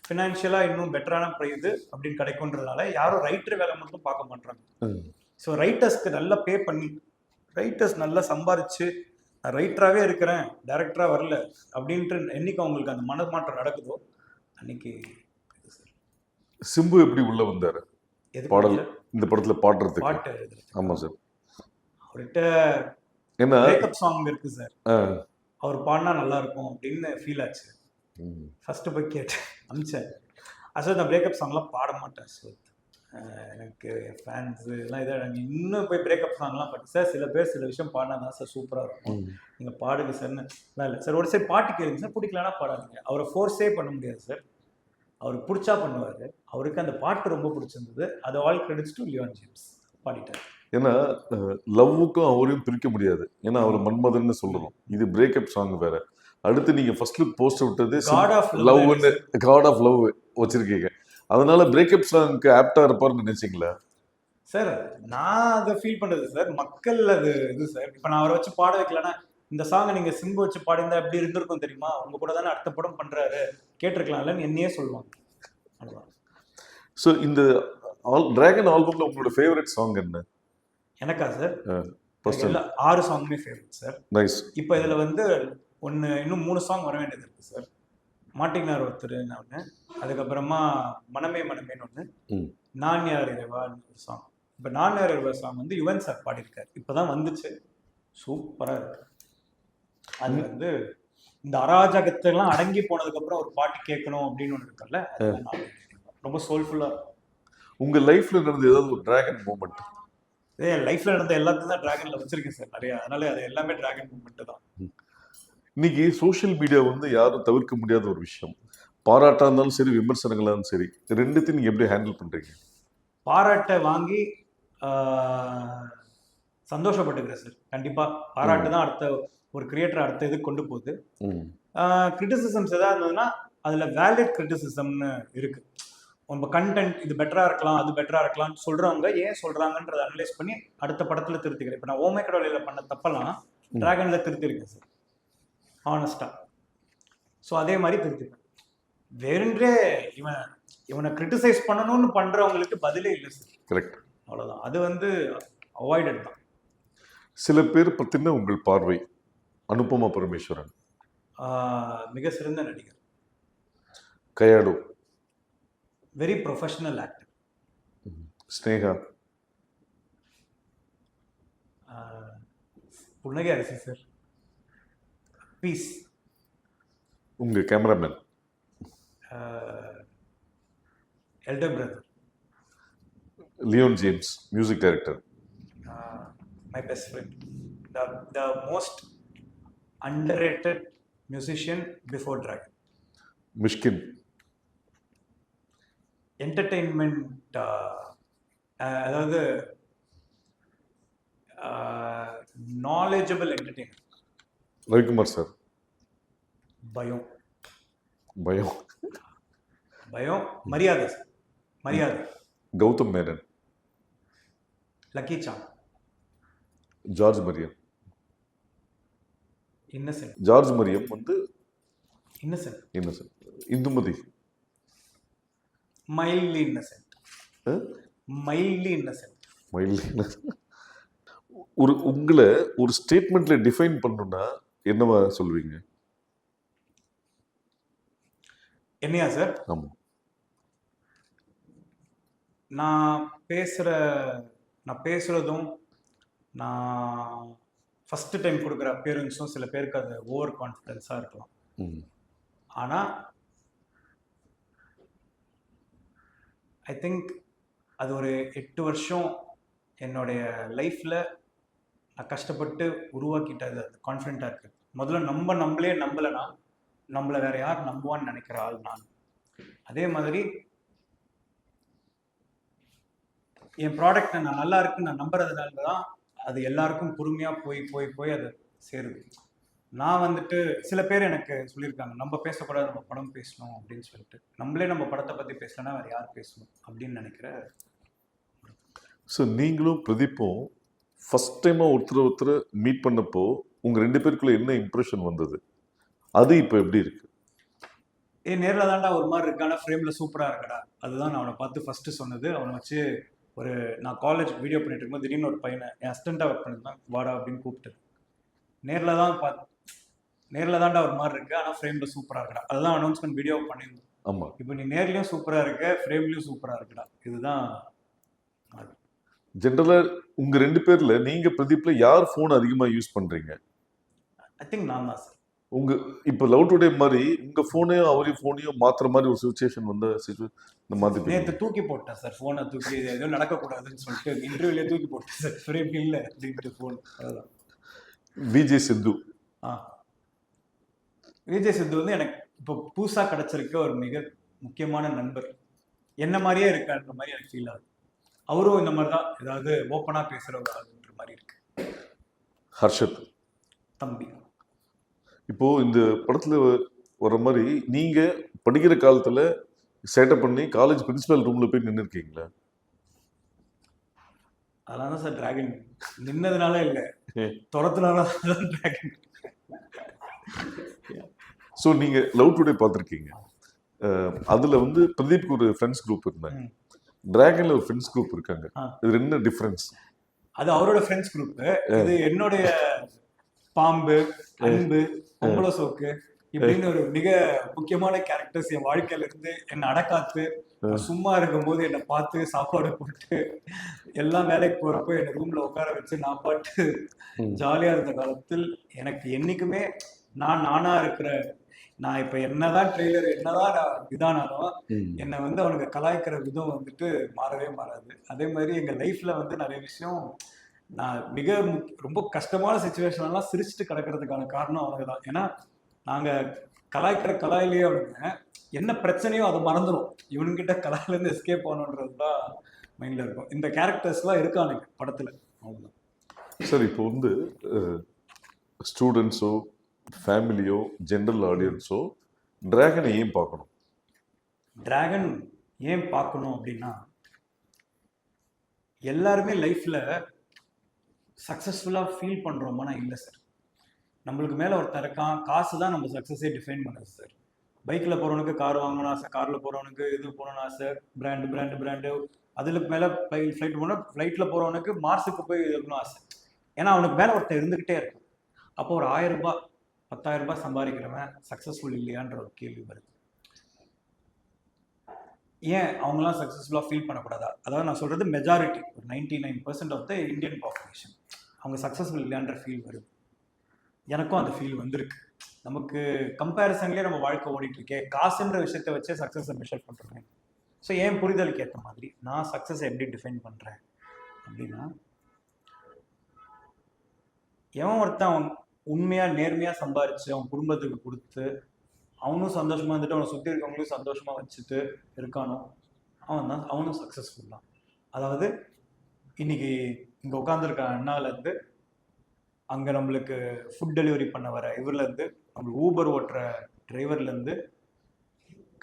ஃபினான்ஷியலா இன்னும் பெட்டரான ப்ரைஸ் அப்படின்னு கிடைக்கும்ன்றதுனால யாரும் ரைட்டர் வேலை மட்டும் பார்க்க மாட்டாங்க. ஸோ ரைட்டர்ஸ்க்கு நல்லா பே பண்ணி, ரைட்டர்ஸ் நல்லா சம்பாரிச்சு நான் ரைட்டராகவே இருக்கிறேன், டைரக்டரா வரல அப்படின்ட்டு என்னைக்கு அவங்களுக்கு அந்த மனமாற்றம் நடக்குதோ அன்னைக்கு. சிம்பு எப்படி உள்ள வந்தாரு பாடல் இந்த படத்துல பாடுறதுக்கு? பாட்டு. ஆமா சார். அவர்கிட்ட என்ன பிரேக்கப் சாங் இருக்கு சார், அவர் பாடினா நல்லா இருக்கும் அப்படின்னு ஃபீல் ஆச்சு. ஃபர்ஸ்ட் போய் கேட்டேன், அமிச்சேன். அசோத் நான் பிரேக்கப் சாங்லாம் பாட மாட்டேன் அசோத், எனக்கு ஃபேன்ஸ் எல்லாம் இதை இன்னும் போய் பிரேக்கப் சாங்லாம் பாட்டு சார். சில பேர் சில விஷயம் பாடினா தான் சார் சூப்பராக இருக்கும், நீங்கள் பாடுங்க சார்னு. இல்லை சார், ஒரு சைடு பாட்டு கேளுங்க சார், பிடிக்கலன்னா பாடாதீங்க. அவரை ஃபோர்ஸே பண்ண முடியாது சார், அவருக்கு பிடிச்சா பண்ணுவார். அவருக்கு அந்த பாட்டு ரொம்ப பிடிச்சிருந்தது, அது all credits to Leon James, பாடிட்டார். ஏன்னா லவ்வுக்கும் அவரையும் பிரிக்க முடியாது, ஏன்னா அவர் மன்மதன்னு சொல்லணும். இது பிரேக்கப் சாங் வேற. அடுத்து நீங்க ஃபர்ஸ்ட் லுக் போஸ்ட் விட்டது காட் ஆஃப் லவ்னு, காட் ஆஃப் லவ் வச்சிருக்கீங்க. அதனால பிரேக்கப் சாங்க்கு ஆப்டா இருப்பார்னு நினைச்சீங்களா சார்? நான் அதை ஃபீல் பண்றது சார், மக்கள் அது இது சார். இப்போ நான் அவரை வச்சு பாட வைக்கலன்னா, இந்த சாங்கை நீங்க சிம்பு வச்சு பாடிந்தா எப்படி இருந்திருக்கும் தெரியுமா, உங்க கூட தானே அடுத்த படம் பண்றாரு, கேட்டிருக்கலாம்லன்னு என்னையே சொல்லுவாங்க. ஸோ இந்த டிராகன் ஆல்பம்ல உங்களோட ஃபேவரட் சாங் என்ன? எனக்கா சார்? 6 சாங்குமே ஃபேவரட் சார். நைஸ். இப்போ இதுல வந்து இன்னும் 3 சாங் வர வேண்டியது இருக்கு சார். மாட்டினார் ஒருத்தர் ஒன்று, அதுக்கப்புறமா மனமே மனமேன்னு ஒன்று, நான் யார் இறைவான்னு ஒரு சாங். இப்போ நான் யார் இறைவா சாங் வந்து யுவன் சார் பாடியிருக்காரு, இப்போதான் வந்துச்சு, சூப்பராக இருக்கு. அது வந்து இந்த அராஜகத்தெல்லாம் அடங்கி போனதுக்கப்புறம் ஒரு பாட்டு கேட்கணும் அப்படின்னு ஒன்று இருக்குல்ல, ரொம்ப சோல்ஃபுல்லாக இருக்கும். உங்கள் லைஃப்பில் நடந்த ஏதாவது ஒரு டிராகன் மூமெண்ட்? என் லைஃப்பில் நடந்த எல்லாத்தையும் தான் டிராகனில் வச்சிருக்கேன் சார் நிறையா, அதனால அது எல்லாமே டிராகன் மூமெண்ட்டு தான். இன்னைக்கு சோஷியல் மீடியா வந்து யாரும் தவிர்க்க முடியாத ஒரு விஷயம். பாராட்டா இருந்தாலும் சரி, விமர்சனங்களாலும் சரி, ரெண்டுத்தையும் நீங்க எப்படி ஹேண்டில் பண்றீங்க? பாராட்டை வாங்கி சந்தோஷப்பட்டுக்கிறேன் சார். கண்டிப்பா பாராட்டு தான் அடுத்த ஒரு கிரியேட்டர் அடுத்த இது கொண்டு போகுது. கிரிட்டிசிசம்ஸ் ஏதாவது இருந்ததுன்னா அதுல வேலிட் கிரிட்டிசிசம்னு இருக்கு. நம்ம கண்டென்ட் இது பெட்டரா இருக்கலாம், அது பெட்டரா இருக்கலாம்னு சொல்றவங்க ஏன் சொல்றாங்கன்றதை அனலைஸ் பண்ணி அடுத்த படத்துல திருத்திக்கிறேன். இப்போ நான் ஓமே கடவுளையில பண்ண தப்பெல்லாம் டிராகன்ல திருத்திருக்கேன் சார், ஆனஸ்டா. ஸோ அதே மாதிரி திருத்திப்பேன். வேறென்றே இவனை கிரிட்டிசைஸ் பண்ணணும்னு பண்றவங்களுக்கு பதிலே இல்லை சார். கரெக்ட், அவ்வளவுதான். அது வந்து அவாய்டட் தான். சில பேர் பத்தின உங்கள் பார்வை. அனுபமா பரமேஸ்வரன் மிக சிறந்த நடிகர். Kayadu very professional actor. Sneha புன்னகை அரசி சார், பீஸ். உங்க cameraman elder brother Leon James, music director. My best friend, the most underrated musician before Dragon. Mysskin entertainment, அதாவது நாலேஜபிள் என்டர்டெயின்மெண்ட். ரவிக்குமார் சார். பயம் பயம் பயம் மரியாதை சார், மரியாதை. Gautham Menon. Lucky Sam. George Maryan. Innocent. George Maryan வந்து innocent. Innocent. Indhumathi. Mildly innocent. Mildly innocent. Mildly. ஒரு உங்களை ஒரு ஸ்டேட்மெண்ட்ல டிஃபைன் பண்ணணும்னா என்னவா சொல்வீங்க? என்னையா சார்? ஆமா. நான் பேசுற நான் பேசுறதும் நான் ஃபர்ஸ்ட் டைம் கொடுக்குற அப்பியரன்ஸும் சில பேருக்கு அது ஓவர் கான்ஃபிடென்ஸாக இருக்கலாம். ம். ஆனால் ஐ திங்க் அது ஒரு 8 வருஷம் என்னுடைய லைஃப்பில் நான் கஷ்டப்பட்டு உருவாக்கிட்டது அது கான்ஃபிடென்ட்டாக இருக்குது. முதல்ல நம்மளே நம்பலைன்னா நம்மளை வேற யார் நம்புவான்னு நினைக்கிற ஆள் நான். அதே மாதிரி என் ப்ராடக்ட் நான் நல்லா இருக்குன்னு நான் நம்புறதுனால தான் அது எல்லாருக்கும் பொறுமையாக போய் அது சேருது. நான் வந்துட்டு சில பேர் எனக்கு சொல்லியிருக்காங்க, நம்ம பேசக்கூடாது, நம்ம படம் பேசணும் அப்படின்னு சொல்லிட்டு. நம்மளே நம்ம படத்தை பற்றி பேசலன்னா வேறு யார் பேசணும் அப்படின்னு நினைக்கிற. ஸோ நீங்களும் பிரதீப்பும் ஃபர்ஸ்ட் டைமாக ஒருத்தர் மீட் பண்ணப்போ உங்கள் 2 பேருக்குள்ள என்ன இம்ப்ரெஷன் வந்தது? அது இப்போ எப்படி இருக்கு? நேரில் தான்டா ஒரு மாதிரி இருக்கு, ஆனால் ஃப்ரேமில் சூப்பராக இருக்கடா. அதுதான் நான் அவனை பார்த்து ஃபஸ்ட்டு சொன்னது. அவனை வச்சு நான் காலேஜ் வீடியோ பண்ணிட்டு இருக்கும்போது திடீர்னு ஒரு பையனை என் அசிஸ்டண்ட்டாக ஒர்க் பண்ணிருந்தான், வாடா அப்படின்னு கூப்பிட்டு. நேரில் தான்டா ஒரு மாதிரி இருக்கு, ஆனால் ஃப்ரேமில் சூப்பராக இருக்கடா. அதுதான் அனௌன்ஸ்மெண்ட் வீடியோ பண்ணியிருந்தோம். ஆமாம். இப்போ நீ நேர்லையும் சூப்பராக இருக்க, ஃப்ரேம்லையும் சூப்பராக இருக்குடா. இதுதான் ஜென்ரலாக உங்கள் 2 பேரில் நீங்கள் பிரதீப்பில் யார் ஃபோன் அதிகமாக யூஸ் பண்ணுறீங்க? ஐ திங்க் நான் தான் சார். இப்போ லவ் டுடே மாதிரி உங்கள் ஃபோனையும் அவரையும் ஃபோனையும் மாற்றுற மாதிரி ஒரு சுச்சுவேஷன் வந்த இந்த மாதிரி நேற்று தூக்கி போட்டேன் சார், ஃபோனை தூக்கி எதுவும் நடக்கக்கூடாதுன்னு சொல்லிட்டு இன்டர்வியூலேயே தூக்கி போட்டேன் சார். ஃப்ரேம் இல்லை அப்படின்ட்டு ஃபோன். அதுதான் விஜய் சித்து. விஜய் சித்து வந்து எனக்கு இப்போ புதுசாக கிடச்சிருக்க ஒரு மிக முக்கியமான நண்பர். என்ன மாதிரியே இருக்காருன்ற மாதிரி எனக்கு ஃபீல் ஆகுது. அவரும் இந்த மாதிரி தான் ஏதாவது ஓப்பனாக பேசுகிற ஒரு ஆளுன்ற மாதிரி இருக்கு. ஹர்ஷத் தம்பி. இப்போ இந்த படத்துல வர மாதிரி நீங்க படிக்கிற காலத்துல சேட்டை பண்ணி காலேஜ் பிரின்சிபல் ரூம்ல போய் நின்று இருக்கீங்களா? அதெல்லாம் தான் சார் டிராகன். நின்னதுனால இல்லை, துரத்துனால தான் டிராகன். ஸோ நீங்க லவ் டுடே பார்த்துருக்கீங்க. அதுல வந்து பிரதீப்க்கு ஒரு ஃப்ரெண்ட்ஸ் குரூப் இருந்தாங்க, டிராகன்ல ஒரு ஃப்ரெண்ட்ஸ் குரூப் இருக்காங்க. இது என்ன டிஃபரன்ஸ்? அது அவரோட ஃப்ரெண்ட்ஸ் குரூப், இது என்னுடைய பாம்பு, அன்பு, பொம்பளை சோக்கு இப்படின்னு ஒரு மிக முக்கியமான கேரக்டர்ஸ் என் வாழ்க்கையில இருந்து என்னை அடக்காத்து சும்மா இருக்கும்போது என்னை பார்த்து சாப்பாடு போட்டு எல்லாம் வேலைக்கு போறப்போ என்னை ரூம்ல உட்கார வச்சு நான் பாட்டு ஜாலியா இருந்த காலத்தில் எனக்கு என்னைக்குமே நானா இருக்கிற. நான் இப்ப என்னதான் ட்ரெய்லர் என்னதான் இதானாலும் என்னை வந்து அவனுக்கு கலாய்க்கிற விதம் வந்துட்டு மாறவே மாறாது. அதே மாதிரி எங்க லைஃப்ல வந்து நிறைய விஷயம் நான் ரொம்ப கஷ்டமான சுச்சுவேஷன்லாம் சிரிச்சுட்டு கிடக்கிறதுக்கான காரணம் அவங்க தான். ஏன்னா நாங்க கலாய்க்கிற கலாயிலேயே அவனுங்க என்ன பிரச்சனையோ அதை மறந்துடும், இவனுங்கிட்ட கலாயிலேருந்து எஸ்கேப் ஆகணுன்றது தான் மைண்ட்ல இருக்கும். இந்த கேரக்டர்ஸ்லாம் இருக்கானுங்க படத்துல. அவ்வளோதான் சார். இப்போ வந்து ஸ்டூடெண்ட்ஸோ ஃபேமிலியோ ஜென்ரல் ஆடியன்ஸோ டிராகனை ஏன் பார்க்கணும்? டிராகன் ஏன் பார்க்கணும் அப்படின்னா, எல்லாருமே லைஃப்ல சக்ஸஸ்ஃபுல்லாக ஃபீல் பண்ணுறோமானா இல்லை சார். நம்மளுக்கு மேலே ஒருத்தர் இருக்கான், காசு தான் நம்ம சக்ஸஸே டிஃபைன் பண்ணுது சார். பைக்கில் போகிறவனுக்கு கார் வாங்கணும் ஆசை, காரில் போகிறவனுக்கு இது போகணும்னு ஆசை, பிராண்டு அதில் மேலே ஃப்ளைட் போனால் ஃப்ளைட்டில் போகிறவனுக்கு மார்ஸுக்கு போய் இருக்கணும் ஆசை. ஏன்னா அவனுக்கு மேலே ஒருத்தர் இருந்துக்கிட்டே இருக்கும். அப்போ ஒரு 1000 ரூபாய் 10,000 ரூபாய் சம்பாதிக்கிறவன் சக்ஸஸ்ஃபுல் இல்லையான்ற ஒரு கேள்வி வருது. ஏன் அவங்களாம் சக்ஸஸ்ஃபுல்லாக ஃபீல் பண்ணக்கூடாதா? அதாவது நான் சொல்கிறது மெஜாரிட்டி, ஒரு 99% ஆஃப் த இந்தியன் பாப்புலேஷன் அவங்க சக்ஸஸ்ஃபுல் இல்லையான்ற ஃபீல் வருது. எனக்கும் அந்த ஃபீல் வந்திருக்கு. நமக்கு கம்பேரிசன்லேயே நம்ம வாழ்க்கை ஓடிட்டுருக்கேன், காசுன்ற விஷயத்தை வச்சே சக்ஸஸை மெஷர் பண்ணுறேன். ஸோ என் புரிதலுக்கு ஏற்ற மாதிரி நான் சக்ஸஸை எப்படி டிஃபைன் பண்ணுறேன் அப்படின்னா, எவன் ஒருத்தன் அவன் உண்மையாக நேர்மையாக சம்பாரித்து அவன் குடும்பத்துக்கு கொடுத்து அவனும் சந்தோஷமாக இருந்துட்டு அவனை சுற்றி இருக்கவங்களையும் சந்தோஷமாக வச்சுட்டு இருக்கானோ அவனும் சக்ஸஸ்ஃபுல் தான். அதாவது இன்னைக்கு இங்கே உட்காந்துருக்க அண்ணாலேருந்து அங்கே நம்மளுக்கு ஃபுட் டெலிவரி பண்ண வர இவர்லேருந்து நம்மளுக்கு ஊபர் ஓட்டுற டிரைவர்லேருந்து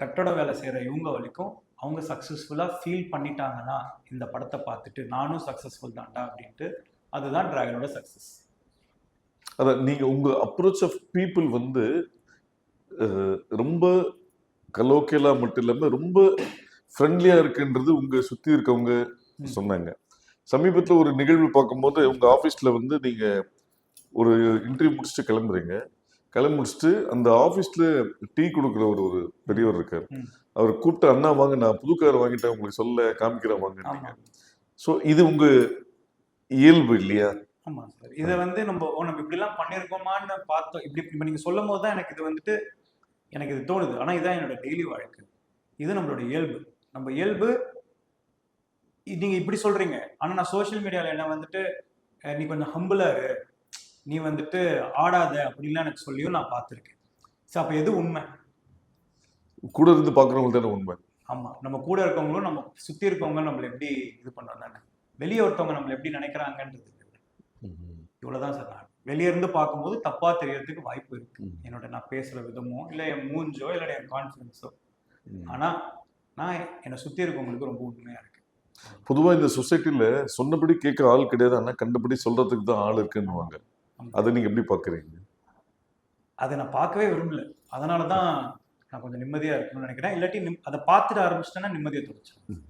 கட்டட வேலை செய்கிற இவங்க வரைக்கும் அவங்க சக்ஸஸ்ஃபுல்லாக ஃபீல் பண்ணிட்டாங்கன்னா இந்த படத்தை பார்த்துட்டு நானும் சக்ஸஸ்ஃபுல் தான்டா அப்படின்ட்டு, அதுதான் டிராகனோட சக்ஸஸ். அதான் நீங்கள் உங்கள் அப்ரோச் ஆஃப் பீப்புள் வந்து ரொம்ப கலோக்கியலாக மட்டும் இல்லாமல் ரொம்ப ஃப்ரெண்ட்லியாக இருக்குன்றது உங்கள் சுற்றி இருக்கவங்க சொன்னாங்க. சமீபத்தில் ஒரு நிகழ்வு பார்க்கும்போது உங்கள் ஆஃபீஸில் வந்து நீங்கள் ஒரு இன்டர்வியூ முடிச்சுட்டு கிளம்புறீங்க. கிளம்பி முடிச்சுட்டு அந்த ஆஃபீஸில் டீ கொடுக்குற ஒரு பெரியவர் இருக்கார். அவர் கூப்பிட்டு அண்ணா வாங்க நான் புது கார் வாங்கிட்டேன் உங்களுக்கு சொல்ல காமிக்கிறேன் வாங்க. ஆமா ஸோ இது உங்க இயல்பு இல்லையா? ஆமா சார். இதை வந்து நம்ம இப்படிலாம் பண்ணியிருக்கோமான்னு பார்த்தோம். இப்ப நீங்க சொல்லும் போது தான் எனக்கு இது வந்துட்டு எனக்கு இது தோணுது. ஆனா இதான் என்னோட டெய்லி வாழ்க்கை. இது நம்மளோட இயல்பு. நம்ம இயல்பு நீங்க இப்படி சொல்றீங்க. ஆனா நான் சோஷியல் மீடியால என்ன வந்துட்டு நீ கொஞ்சம் ஹம்பிளா இரு, நீ வந்துட்டு ஆடாத அப்படின்லாம் எனக்கு சொல்லியும் நான் பார்த்துருக்கேன். ஸோ அப்ப எது உண்மை? கூட இருந்து பாக்குறவங்க தானே உண்மை. ஆமா, நம்ம கூட இருக்கவங்களும் நம்ம சுத்தி இருக்கவங்க நம்மள எப்படி இது பண்றாங்க தானே. வெளியே ஒருத்தவங்க நம்மள எப்படி நினைக்கிறாங்கன்றது இவ்வளவுதான் சார். நான் வெளியே இருந்து பார்க்கும்போது தப்பா தெரியறதுக்கு வாய்ப்பு இருக்கு. நான் பேசுற விதமோ இல்ல என் மூஞ்சோ இல்ல என் கான்ஃபிடன்ஸோ. ஆனா நான் என்னை சுத்தி இருக்கவங்களுக்கு ரொம்ப உண்மையா இருக்கு. பொதுவா இந்த சொசைட்டில சொன்னபடி கேட்க ஆள் கிடையாது, ஆனா கண்டபடி சொல்றதுக்கு தான் ஆள் இருக்குன்னுவாங்க. அதை நீங்க எப்படி பாக்குறீங்க? அதை நான் பார்க்கவே விரும்பல. அதனாலதான் நான் கொஞ்சம் நிம்மதியா இருக்கணும்னு நினைக்கிறேன். இல்லாட்டி அதை பார்த்துட்டு ஆரம்பிச்சிட்டேன்னா நிம்மதியை தொலைச்சிடும்.